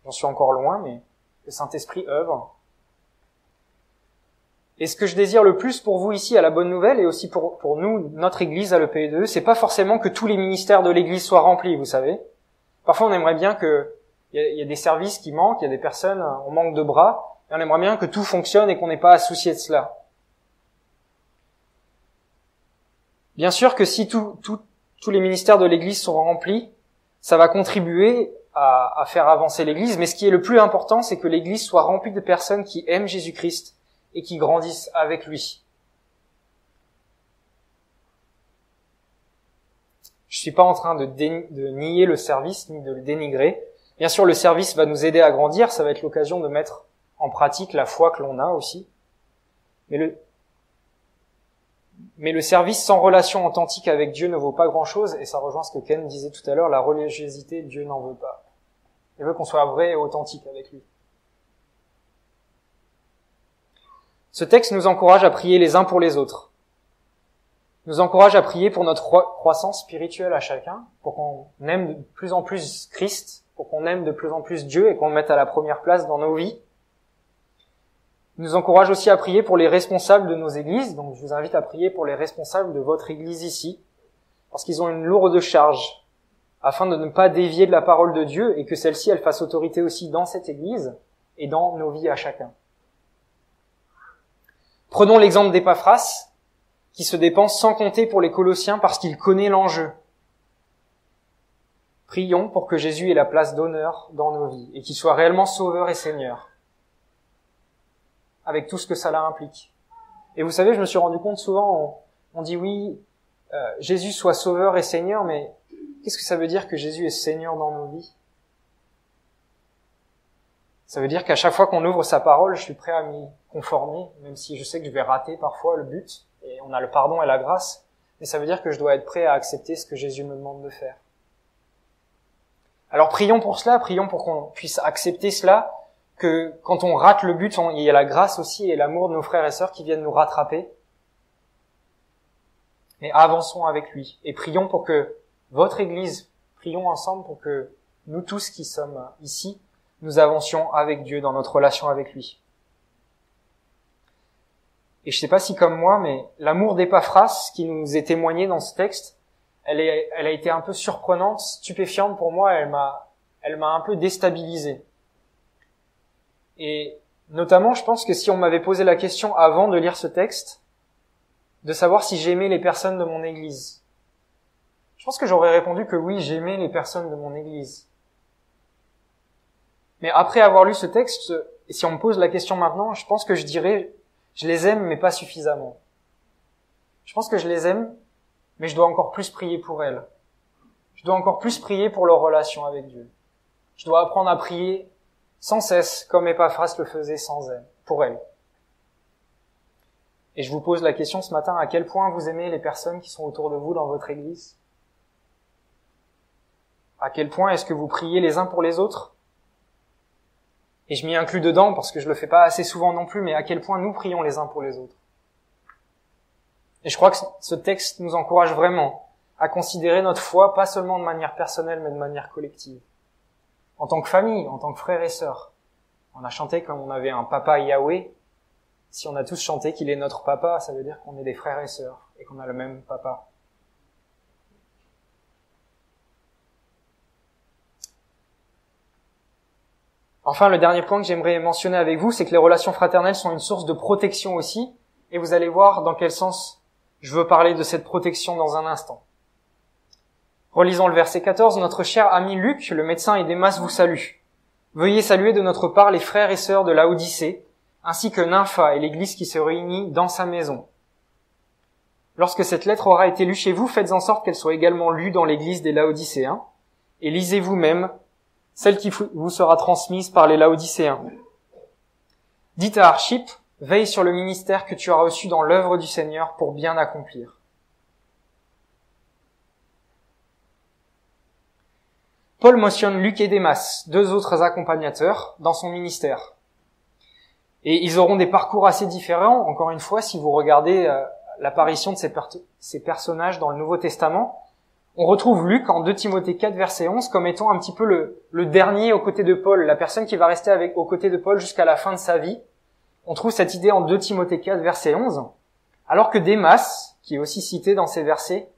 J'en suis encore loin, mais le Saint-Esprit œuvre. Et ce que je désire le plus pour vous ici à la Bonne Nouvelle et aussi pour nous, notre Église à l'EPE2, c'est pas forcément que tous les ministères de l'Église soient remplis, vous savez. Parfois, on aimerait bien il y a des services qui manquent, il y a des personnes, on manque de bras, et on aimerait bien que tout fonctionne et qu'on n'ait pas à soucier de cela. Bien sûr que si tous les ministères de l'Église sont remplis, ça va contribuer à faire avancer l'Église, mais ce qui est le plus important, c'est que l'Église soit remplie de personnes qui aiment Jésus-Christ et qui grandissent avec lui. Je suis pas en train de nier le service ni de le dénigrer. Bien sûr, le service va nous aider à grandir, ça va être l'occasion de mettre en pratique la foi que l'on a aussi. Mais le service sans relation authentique avec Dieu ne vaut pas grand-chose, et ça rejoint ce que Ken disait tout à l'heure, la religiosité, Dieu n'en veut pas. Il veut qu'on soit vrai et authentique avec lui. Ce texte nous encourage à prier les uns pour les autres. Nous encourage à prier pour notre croissance spirituelle à chacun, pour qu'on aime de plus en plus Christ, pour qu'on aime de plus en plus Dieu et qu'on le mette à la première place dans nos vies. Il nous encourage aussi à prier pour les responsables de nos églises, donc je vous invite à prier pour les responsables de votre église ici, parce qu'ils ont une lourde charge, afin de ne pas dévier de la parole de Dieu et que celle-ci, elle fasse autorité aussi dans cette église et dans nos vies à chacun. Prenons l'exemple d'Épaphras, qui se dépense sans compter pour les Colossiens parce qu'il connaît l'enjeu. Prions pour que Jésus ait la place d'honneur dans nos vies et qu'il soit réellement Sauveur et Seigneur, avec tout ce que cela implique. Et vous savez, je me suis rendu compte souvent, on dit oui, Jésus soit Sauveur et Seigneur, mais qu'est-ce que ça veut dire que Jésus est Seigneur dans nos vies? Ça veut dire qu'à chaque fois qu'on ouvre sa parole, je suis prêt à m'y conformer, même si je sais que je vais rater parfois le but, et on a le pardon et la grâce, mais ça veut dire que je dois être prêt à accepter ce que Jésus me demande de faire. Alors prions pour cela, prions pour qu'on puisse accepter cela, que quand on rate le but, il y a la grâce aussi et l'amour de nos frères et sœurs qui viennent nous rattraper. Mais avançons avec lui, et prions pour que votre Église, prions ensemble pour que nous tous qui sommes ici, nous avancions avec Dieu dans notre relation avec lui. Et je sais pas si comme moi, mais l'amour d'Épaphras qui nous est témoigné dans ce texte, elle a été un peu surprenante, stupéfiante pour moi, elle m'a un peu déstabilisé. Et notamment, je pense que si on m'avait posé la question avant de lire ce texte, de savoir si j'aimais les personnes de mon Église, je pense que j'aurais répondu que oui, j'aimais les personnes de mon Église. Mais après avoir lu ce texte, et si on me pose la question maintenant, je pense que je dirais, je les aime, mais pas suffisamment. Je pense que je les aime, mais je dois encore plus prier pour elles. Je dois encore plus prier pour leur relation avec Dieu. Je dois apprendre à prier sans cesse, comme Épaphras le faisait sans elle, pour elles. Et je vous pose la question ce matin, à quel point vous aimez les personnes qui sont autour de vous dans votre Église? À quel point est-ce que vous priez les uns pour les autres? Et je m'y inclus dedans parce que je le fais pas assez souvent non plus, mais à quel point nous prions les uns pour les autres. Et je crois que ce texte nous encourage vraiment à considérer notre foi pas seulement de manière personnelle, mais de manière collective. En tant que famille, en tant que frères et sœurs. On a chanté comme on avait un papa Yahweh. Si on a tous chanté qu'il est notre papa, ça veut dire qu'on est des frères et sœurs et qu'on a le même papa. Enfin, le dernier point que j'aimerais mentionner avec vous, c'est que les relations fraternelles sont une source de protection aussi, et vous allez voir dans quel sens je veux parler de cette protection dans un instant. Relisons le verset 14. Notre cher ami Luc, le médecin et Démas vous salue. Veuillez saluer de notre part les frères et sœurs de Laodicée, ainsi que Nympha et l'église qui se réunit dans sa maison. Lorsque cette lettre aura été lue chez vous, faites en sorte qu'elle soit également lue dans l'église des Laodicéens, et lisez vous-même celle qui vous sera transmise par les Laodicéens. Dites à Archippe, veille sur le ministère que tu as reçu dans l'œuvre du Seigneur pour bien accomplir. Paul mentionne Luc et Démas, deux autres accompagnateurs, dans son ministère. Et ils auront des parcours assez différents, encore une fois, si vous regardez l'apparition de ces personnages dans le Nouveau Testament. On retrouve Luc en 2 Timothée 4, verset 11, comme étant un petit peu le dernier aux côtés de Paul, la personne qui va rester aux côtés de Paul jusqu'à la fin de sa vie. On trouve cette idée en 2 Timothée 4, verset 11, alors que Démas, qui est aussi cité dans ces versets,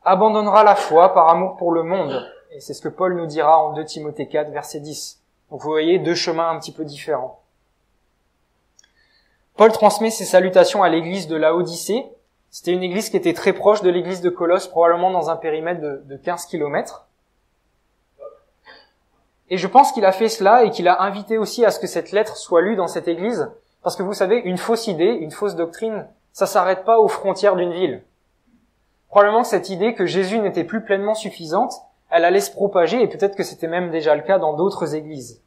abandonnera la foi par amour pour le monde. Et c'est ce que Paul nous dira en 2 Timothée 4, verset 10. Donc vous voyez, 2 chemins un petit peu différents. Paul transmet ses salutations à l'église de Laodicée. C'était une église qui était très proche de l'église de Colosse, probablement dans un périmètre de 15 kilomètres. Et je pense qu'il a fait cela et qu'il a invité aussi à ce que cette lettre soit lue dans cette église. Parce que vous savez, une fausse idée, une fausse doctrine, ça s'arrête pas aux frontières d'une ville. Probablement que cette idée que Jésus n'était plus pleinement suffisante, elle allait se propager, et peut-être que c'était même déjà le cas dans d'autres églises.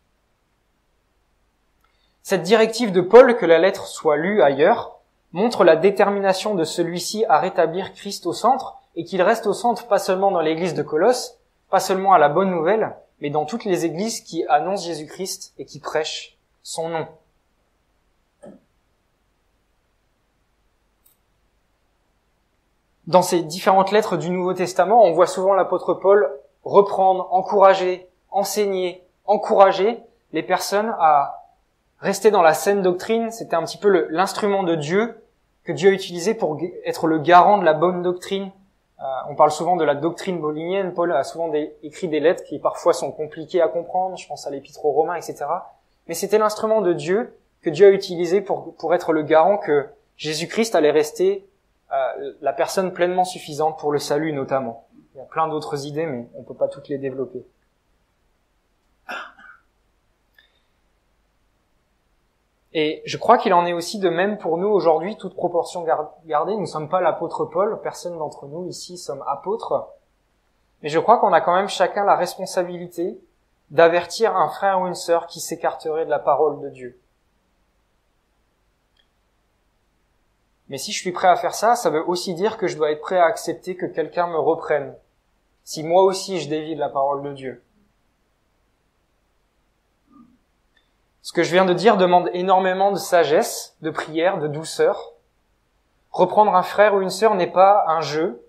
Cette directive de Paul, que la lettre soit lue ailleurs, montre la détermination de celui-ci à rétablir Christ au centre, et qu'il reste au centre pas seulement dans l'église de Colosse, pas seulement à la bonne nouvelle, mais dans toutes les églises qui annoncent Jésus-Christ et qui prêchent son nom. Dans ces différentes lettres du Nouveau Testament, on voit souvent l'apôtre Paul reprendre, encourager, enseigner, encourager les personnes à rester dans la saine doctrine. C'était un petit peu l'instrument de Dieu que Dieu a utilisé pour être le garant de la bonne doctrine. On parle souvent de la doctrine paulinienne. Paul a souvent écrit des lettres qui parfois sont compliquées à comprendre. Je pense à l'épître aux Romains, etc. Mais c'était l'instrument de Dieu que Dieu a utilisé pour être le garant que Jésus-Christ allait rester la personne pleinement suffisante pour le salut notamment. Il y a plein d'autres idées, mais on ne peut pas toutes les développer. Et je crois qu'il en est aussi de même pour nous aujourd'hui, toute proportion gardée. Nous ne sommes pas l'apôtre Paul, personne d'entre nous ici sommes apôtres. Mais je crois qu'on a quand même chacun la responsabilité d'avertir un frère ou une sœur qui s'écarterait de la parole de Dieu. Mais si je suis prêt à faire ça, ça veut aussi dire que je dois être prêt à accepter que quelqu'un me reprenne, si moi aussi je dévie de la parole de Dieu. Ce que je viens de dire demande énormément de sagesse, de prière, de douceur. Reprendre un frère ou une sœur n'est pas un jeu.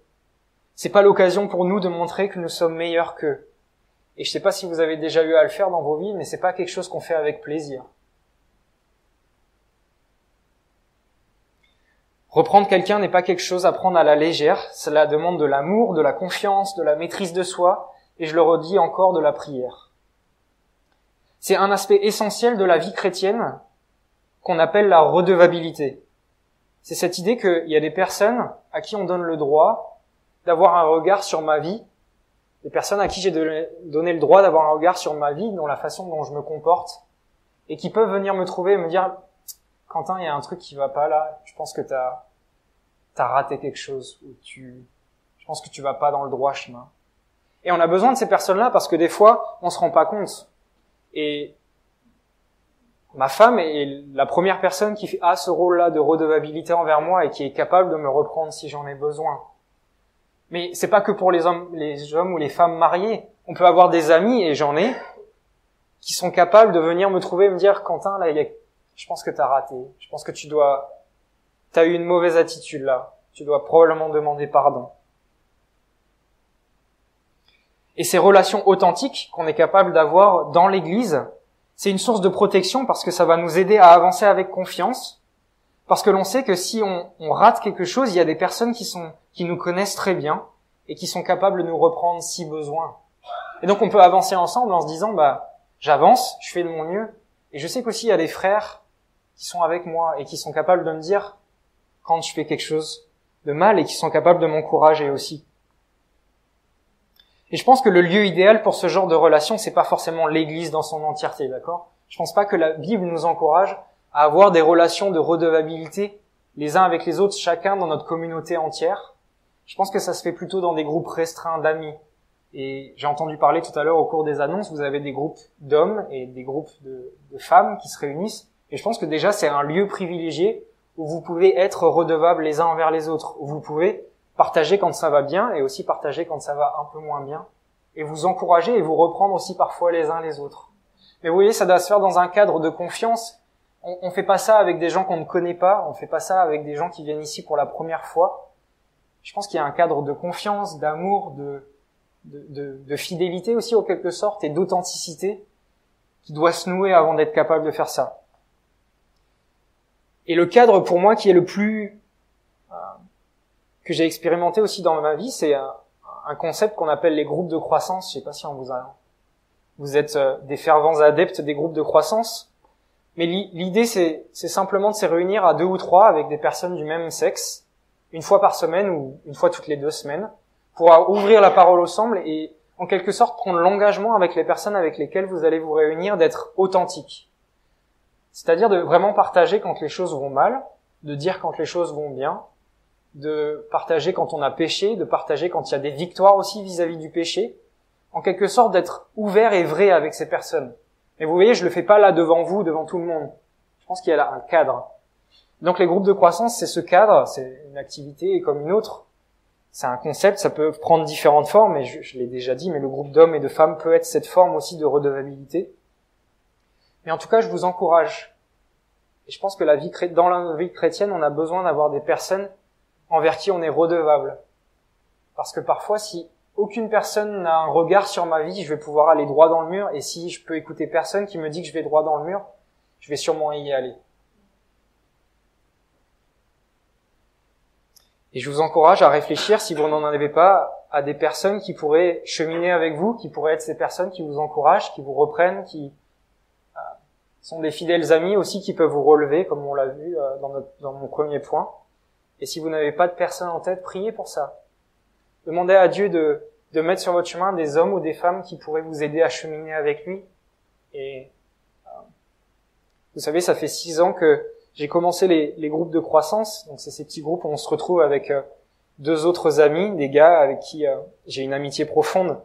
C'est pas l'occasion pour nous de montrer que nous sommes meilleurs qu'eux. Et je sais pas si vous avez déjà eu à le faire dans vos vies, mais c'est pas quelque chose qu'on fait avec plaisir. Reprendre quelqu'un n'est pas quelque chose à prendre à la légère. Cela demande de l'amour, de la confiance, de la maîtrise de soi, et je le redis encore, de la prière. C'est un aspect essentiel de la vie chrétienne qu'on appelle la redevabilité. C'est cette idée qu'il y a des personnes à qui on donne le droit d'avoir un regard sur ma vie, des personnes à qui j'ai donné le droit d'avoir un regard sur ma vie, dans la façon dont je me comporte, et qui peuvent venir me trouver et me dire « Quentin, il y a un truc qui va pas là, je pense que t'as raté quelque chose, ou je pense que tu vas pas dans le droit chemin. » Et on a besoin de ces personnes-là parce que des fois, on se rend pas compte. Et ma femme est la première personne qui a ce rôle-là de redevabilité envers moi et qui est capable de me reprendre si j'en ai besoin. Mais c'est pas que pour les hommes ou les femmes mariés. On peut avoir des amis, et j'en ai, qui sont capables de venir me trouver et me dire « Quentin, là, je pense que t'as raté. Je pense que t'as eu une mauvaise attitude là. Tu dois probablement demander pardon. » Et ces relations authentiques qu'on est capable d'avoir dans l'Église, c'est une source de protection parce que ça va nous aider à avancer avec confiance, parce que l'on sait que si on rate quelque chose, il y a des personnes qui nous connaissent très bien et qui sont capables de nous reprendre si besoin. Et donc on peut avancer ensemble en se disant j'avance, je fais de mon mieux, et je sais qu'aussi il y a des frères qui sont avec moi et qui sont capables de me dire quand je fais quelque chose de mal et qui sont capables de m'encourager aussi. Et je pense que le lieu idéal pour ce genre de relation, c'est pas forcément l'Église dans son entièreté, d'accord ? Je pense pas que la Bible nous encourage à avoir des relations de redevabilité les uns avec les autres, chacun dans notre communauté entière. Je pense que ça se fait plutôt dans des groupes restreints d'amis. Et j'ai entendu parler tout à l'heure au cours des annonces, vous avez des groupes d'hommes et des groupes de femmes qui se réunissent. Et je pense que déjà c'est un lieu privilégié où vous pouvez être redevables les uns envers les autres, où vous pouvez partager quand ça va bien et aussi partager quand ça va un peu moins bien, et vous encourager et vous reprendre aussi parfois les uns les autres. Mais vous voyez, ça doit se faire dans un cadre de confiance. On fait pas ça avec des gens qu'on ne connaît pas, on fait pas ça avec des gens qui viennent ici pour la première fois. Je pense qu'il y a un cadre de confiance, d'amour, de fidélité aussi en quelque sorte, et d'authenticité qui doit se nouer avant d'être capable de faire ça. Et le cadre pour moi qui est le plus que j'ai expérimenté aussi dans ma vie, c'est un concept qu'on appelle les groupes de croissance. Je sais pas si vous êtes des fervents adeptes des groupes de croissance, mais l'idée c'est simplement de se réunir à 2 ou 3 avec des personnes du même sexe, une fois par semaine ou une fois toutes les 2 semaines, pour ouvrir la parole ensemble et en quelque sorte prendre l'engagement avec les personnes avec lesquelles vous allez vous réunir d'être authentique. C'est-à-dire de vraiment partager quand les choses vont mal, de dire quand les choses vont bien, de partager quand on a péché, de partager quand il y a des victoires aussi vis-à-vis du péché, en quelque sorte d'être ouvert et vrai avec ces personnes. Mais vous voyez, je le fais pas là devant vous, devant tout le monde. Je pense qu'il y a là un cadre. Donc les groupes de croissance, c'est ce cadre, c'est une activité comme une autre. C'est un concept, ça peut prendre différentes formes, et je l'ai déjà dit, mais le groupe d'hommes et de femmes peut être cette forme aussi de redevabilité. Mais en tout cas, je vous encourage. Et je pense que dans la vie chrétienne, on a besoin d'avoir des personnes envers qui on est redevable. Parce que parfois, si aucune personne n'a un regard sur ma vie, je vais pouvoir aller droit dans le mur, et si je peux écouter personne qui me dit que je vais droit dans le mur, je vais sûrement y aller. Et je vous encourage à réfléchir, si vous n'en avez pas, à des personnes qui pourraient cheminer avec vous, qui pourraient être ces personnes qui vous encouragent, qui vous reprennent, qui sont des fidèles amis aussi qui peuvent vous relever, comme on l'a vu dans mon premier point. Et si vous n'avez pas de personne en tête, priez pour ça. Demandez à Dieu de mettre sur votre chemin des hommes ou des femmes qui pourraient vous aider à cheminer avec lui. Et vous savez, ça fait 6 ans que j'ai commencé les groupes de croissance. Donc c'est ces petits groupes où on se retrouve avec 2 autres amis, des gars avec qui j'ai une amitié profonde.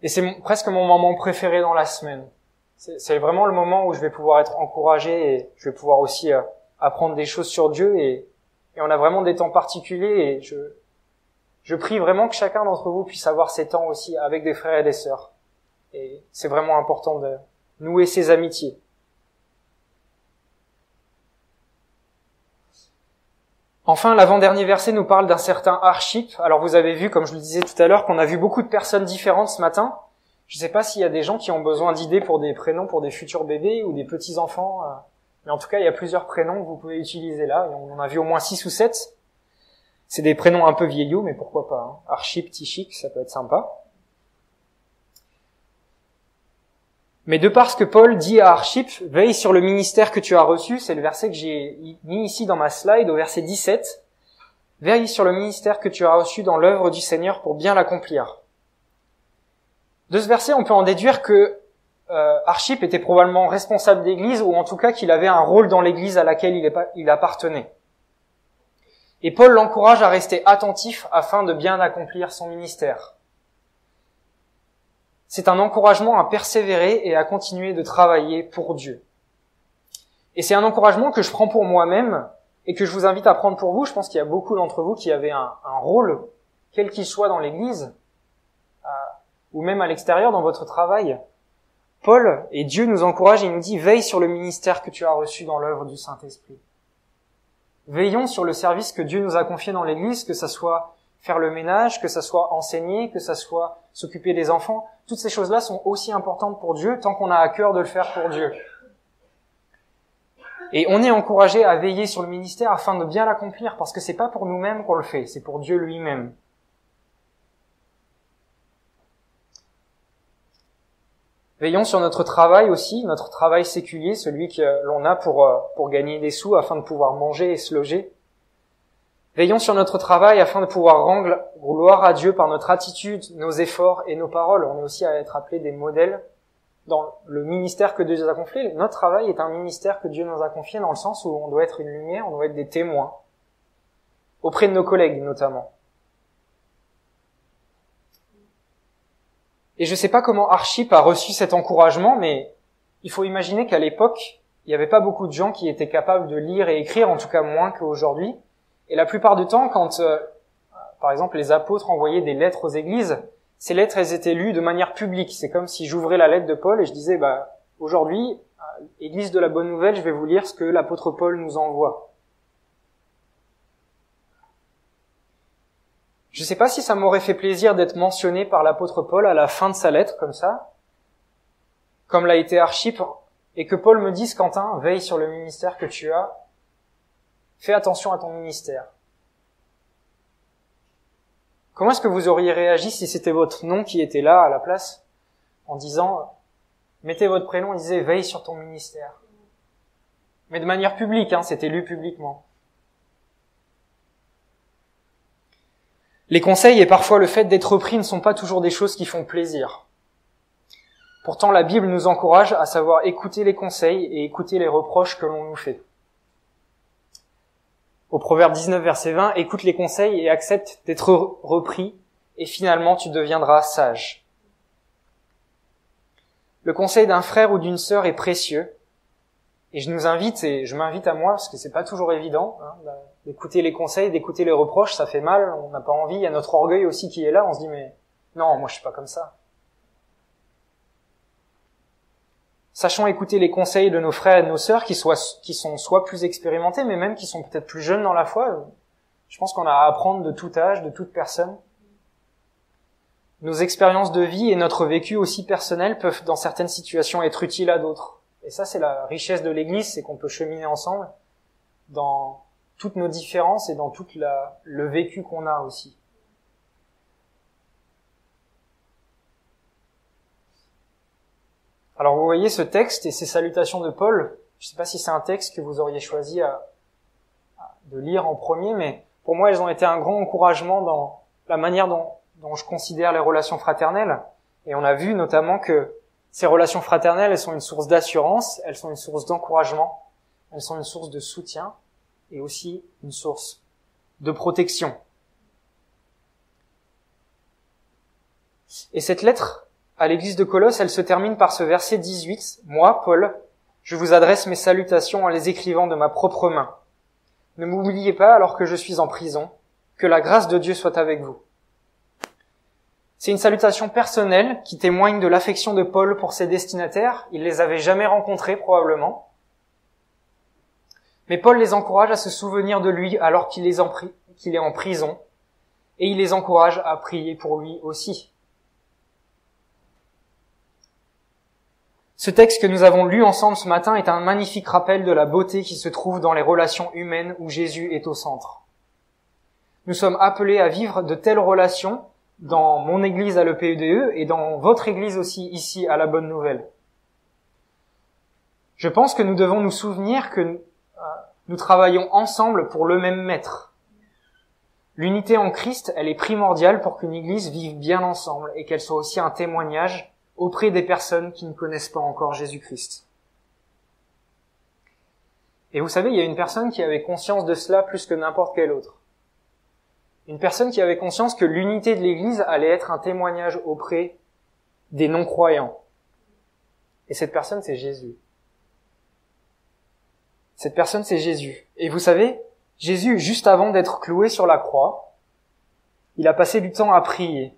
Et c'est presque mon moment préféré dans la semaine. C'est vraiment le moment où je vais pouvoir être encouragé et je vais pouvoir aussi apprendre des choses sur Dieu et on a vraiment des temps particuliers et je prie vraiment que chacun d'entre vous puisse avoir ces temps aussi avec des frères et des sœurs. Et c'est vraiment important de nouer ces amitiés. Enfin, l'avant-dernier verset nous parle d'un certain Archip. Alors vous avez vu, comme je le disais tout à l'heure, qu'on a vu beaucoup de personnes différentes ce matin. Je ne sais pas s'il y a des gens qui ont besoin d'idées pour des prénoms pour des futurs bébés ou des petits-enfants. Mais en tout cas, il y a plusieurs prénoms que vous pouvez utiliser là. Et on en a vu au moins 6 ou 7. C'est des prénoms un peu vieillots, mais pourquoi pas. Hein. Archip, Tichik, ça peut être sympa. Mais de par ce que Paul dit à Archip, veille sur le ministère que tu as reçu, c'est le verset que j'ai mis ici dans ma slide, au verset 17. Veille sur le ministère que tu as reçu dans l'œuvre du Seigneur pour bien l'accomplir. De ce verset, on peut en déduire que Archip était probablement responsable d'église, ou en tout cas qu'il avait un rôle dans l'église à laquelle il appartenait. Et Paul l'encourage à rester attentif afin de bien accomplir son ministère. C'est un encouragement à persévérer et à continuer de travailler pour Dieu. Et c'est un encouragement que je prends pour moi-même et que je vous invite à prendre pour vous. Je pense qu'il y a beaucoup d'entre vous qui avaient un rôle, quel qu'il soit dans l'église, ou même à l'extérieur dans votre travail. Paul et Dieu nous encouragent et il nous dit « Veille sur le ministère que tu as reçu dans l'œuvre du Saint-Esprit ». Veillons sur le service que Dieu nous a confié dans l'église, que ça soit faire le ménage, que ça soit enseigner, que ça soit s'occuper des enfants. Toutes ces choses-là sont aussi importantes pour Dieu tant qu'on a à cœur de le faire pour Dieu. Et on est encouragé à veiller sur le ministère afin de bien l'accomplir, parce que c'est pas pour nous-mêmes qu'on le fait, c'est pour Dieu lui-même. Veillons sur notre travail aussi, notre travail séculier, celui que l'on a pour gagner des sous afin de pouvoir manger et se loger. Veillons sur notre travail afin de pouvoir rendre gloire à Dieu par notre attitude, nos efforts et nos paroles. On est aussi à être appelés des modèles dans le ministère que Dieu nous a confié. Notre travail est un ministère que Dieu nous a confié dans le sens où on doit être une lumière, on doit être des témoins, auprès de nos collègues notamment. Et je sais pas comment Archip a reçu cet encouragement, mais il faut imaginer qu'à l'époque, il n'y avait pas beaucoup de gens qui étaient capables de lire et écrire, en tout cas moins qu'aujourd'hui. Et la plupart du temps, quand, par exemple, les apôtres envoyaient des lettres aux églises, ces lettres, elles étaient lues de manière publique. C'est comme si j'ouvrais la lettre de Paul et je disais, aujourd'hui, Église de la Bonne Nouvelle, je vais vous lire ce que l'apôtre Paul nous envoie. Je ne sais pas si ça m'aurait fait plaisir d'être mentionné par l'apôtre Paul à la fin de sa lettre, comme ça, comme l'a été Archip, et que Paul me dise, Quentin, veille sur le ministère que tu as, fais attention à ton ministère. Comment est-ce que vous auriez réagi si c'était votre nom qui était là à la place, en disant, mettez votre prénom et disait, veille sur ton ministère. Mais de manière publique, c'était lu publiquement. Les conseils et parfois le fait d'être repris ne sont pas toujours des choses qui font plaisir. Pourtant, la Bible nous encourage à savoir écouter les conseils et écouter les reproches que l'on nous fait. Au Proverbe 19, verset 20, écoute les conseils et accepte d'être repris, et finalement tu deviendras sage. Le conseil d'un frère ou d'une sœur est précieux, et je m'invite à moi, parce que c'est pas toujours évident, d'écouter les conseils, d'écouter les reproches, ça fait mal, on n'a pas envie, il y a notre orgueil aussi qui est là, on se dit mais non, moi je suis pas comme ça. Sachons écouter les conseils de nos frères et de nos sœurs qui sont soit plus expérimentés, mais même qui sont peut-être plus jeunes dans la foi. Je pense qu'on a à apprendre de tout âge, de toute personne. Nos expériences de vie et notre vécu aussi personnel peuvent, dans certaines situations, être utiles à d'autres. Et ça, c'est la richesse de l'Église, c'est qu'on peut cheminer ensemble dans toutes nos différences et dans tout le vécu qu'on a aussi. Alors vous voyez ce texte et ces salutations de Paul, je ne sais pas si c'est un texte que vous auriez choisi de lire en premier, mais pour moi elles ont été un grand encouragement dans la manière dont je considère les relations fraternelles. Et on a vu notamment que ces relations fraternelles, elles sont une source d'assurance, elles sont une source d'encouragement, elles sont une source de soutien et aussi une source de protection. Et cette lettre à l'église de Colosse, elle se termine par ce verset 18. « Moi, Paul, je vous adresse mes salutations en les écrivant de ma propre main. Ne m'oubliez pas alors que je suis en prison, que la grâce de Dieu soit avec vous. » C'est une salutation personnelle qui témoigne de l'affection de Paul pour ses destinataires. Il les avait jamais rencontrés probablement. Mais Paul les encourage à se souvenir de lui alors qu'il est en prison, et il les encourage à prier pour lui aussi. Ce texte que nous avons lu ensemble ce matin est un magnifique rappel de la beauté qui se trouve dans les relations humaines où Jésus est au centre. Nous sommes appelés à vivre de telles relations dans mon église à l'EPEDE et dans votre église aussi ici à la Bonne Nouvelle. Je pense que nous devons nous souvenir que nous travaillons ensemble pour le même maître. L'unité en Christ, elle est primordiale pour qu'une église vive bien ensemble et qu'elle soit aussi un témoignage auprès des personnes qui ne connaissent pas encore Jésus-Christ. Et vous savez, il y a une personne qui avait conscience de cela plus que n'importe quelle autre. Une personne qui avait conscience que l'unité de l'Église allait être un témoignage auprès des non-croyants. Et cette personne, c'est Jésus. Cette personne, c'est Jésus. Et vous savez, Jésus, juste avant d'être cloué sur la croix, il a passé du temps à prier.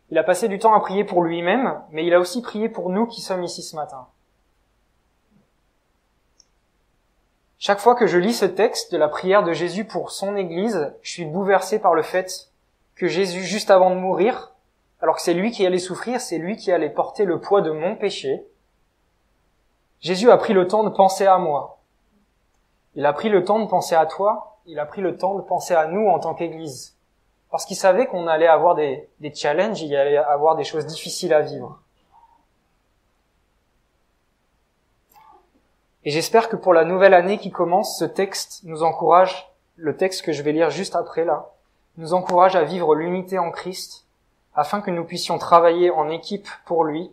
Il a passé du temps à prier pour lui-même, mais il a aussi prié pour nous qui sommes ici ce matin. Chaque fois que je lis ce texte de la prière de Jésus pour son Église, je suis bouleversé par le fait que Jésus, juste avant de mourir, alors que c'est lui qui allait souffrir, c'est lui qui allait porter le poids de mon péché, Jésus a pris le temps de penser à moi. Il a pris le temps de penser à toi, il a pris le temps de penser à nous en tant qu'Église. Parce qu'il savait qu'on allait avoir des challenges, il y allait avoir des choses difficiles à vivre. Et j'espère que pour la nouvelle année qui commence, ce texte nous encourage, le texte que je vais lire juste après là, nous encourage à vivre l'unité en Christ, afin que nous puissions travailler en équipe pour lui,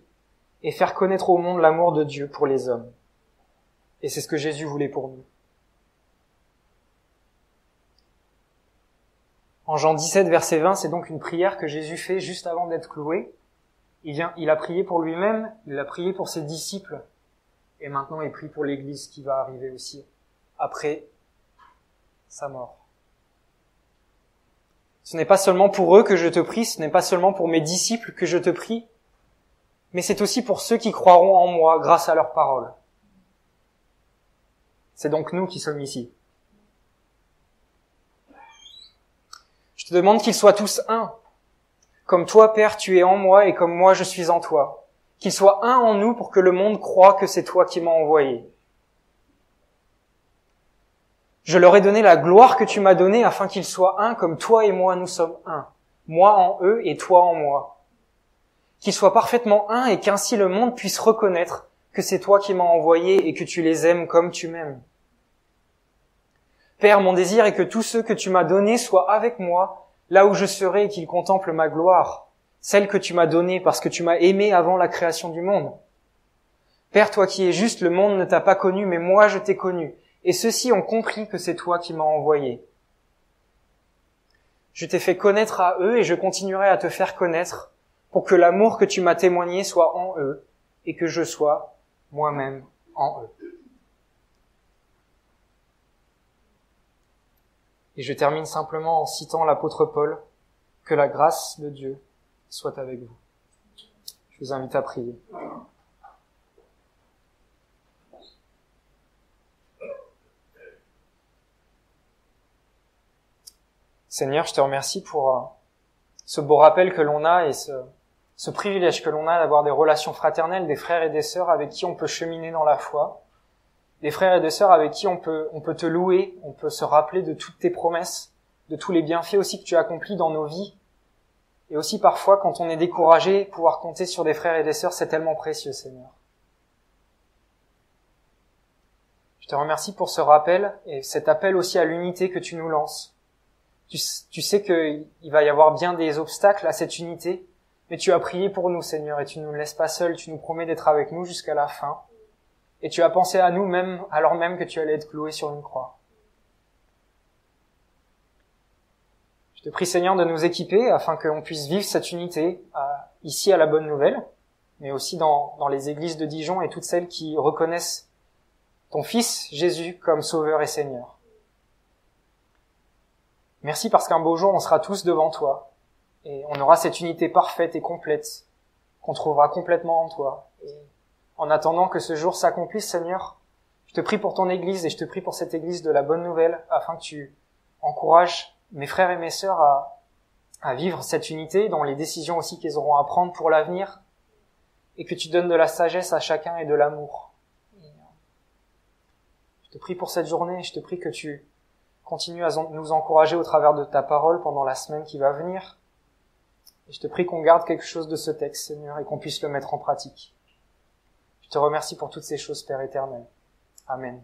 et faire connaître au monde l'amour de Dieu pour les hommes. Et c'est ce que Jésus voulait pour nous. En Jean 17, verset 20, c'est donc une prière que Jésus fait juste avant d'être cloué. Il a prié pour lui-même, il a prié pour ses disciples, et maintenant il prie pour l'Église qui va arriver aussi après sa mort. Ce n'est pas seulement pour eux que je te prie, ce n'est pas seulement pour mes disciples que je te prie, mais c'est aussi pour ceux qui croiront en moi grâce à leurs paroles. C'est donc nous qui sommes ici. Je te demande qu'ils soient tous un. Comme toi, Père, tu es en moi et comme moi, je suis en toi. Qu'ils soient un en nous pour que le monde croie que c'est toi qui m'as envoyé. Je leur ai donné la gloire que tu m'as donnée afin qu'ils soient un comme toi et moi, nous sommes un. Moi en eux et toi en moi. Qu'ils soient parfaitement un et qu'ainsi le monde puisse reconnaître que c'est toi qui m'as envoyé et que tu les aimes comme tu m'aimes. Père, mon désir est que tous ceux que tu m'as donnés soient avec moi, là où je serai, et qu'ils contemplent ma gloire, celle que tu m'as donnée parce que tu m'as aimé avant la création du monde. Père, toi qui es juste, le monde ne t'a pas connu, mais moi je t'ai connu, et ceux-ci ont compris que c'est toi qui m'as envoyé. Je t'ai fait connaître à eux et je continuerai à te faire connaître pour que l'amour que tu m'as témoigné soit en eux et que je sois moi-même en eux. Et je termine simplement en citant l'apôtre Paul, « Que la grâce de Dieu soit avec vous. » Je vous invite à prier. Seigneur, je te remercie pour ce beau rappel que l'on a et ce privilège que l'on a d'avoir des relations fraternelles, des frères et des sœurs avec qui on peut cheminer dans la foi, des frères et des sœurs avec qui on peut te louer, on peut se rappeler de toutes tes promesses, de tous les bienfaits aussi que tu as accomplis dans nos vies. Et aussi parfois, quand on est découragé, pouvoir compter sur des frères et des sœurs, c'est tellement précieux, Seigneur. Je te remercie pour ce rappel et cet appel aussi à l'unité que tu nous lances. Tu sais qu'il va y avoir bien des obstacles à cette unité, mais tu as prié pour nous, Seigneur, et tu ne nous laisses pas seuls, tu nous promets d'être avec nous jusqu'à la fin. Et tu as pensé à nous même, alors même que tu allais être cloué sur une croix. Je te prie, Seigneur, de nous équiper afin qu'on puisse vivre cette unité ici à la Bonne Nouvelle, mais aussi dans les églises de Dijon et toutes celles qui reconnaissent ton Fils Jésus comme Sauveur et Seigneur. Merci parce qu'un beau jour, on sera tous devant toi et on aura cette unité parfaite et complète qu'on trouvera complètement en toi. Et en attendant que ce jour s'accomplisse, Seigneur, je te prie pour ton Église et je te prie pour cette Église de la Bonne Nouvelle afin que tu encourages mes frères et mes sœurs à vivre cette unité dans les décisions aussi qu'ils auront à prendre pour l'avenir et que tu donnes de la sagesse à chacun et de l'amour. Je te prie pour cette journée, je te prie que tu continues à nous encourager au travers de ta parole pendant la semaine qui va venir. Et je te prie qu'on garde quelque chose de ce texte, Seigneur, et qu'on puisse le mettre en pratique. Je te remercie pour toutes ces choses, Père éternel. Amen.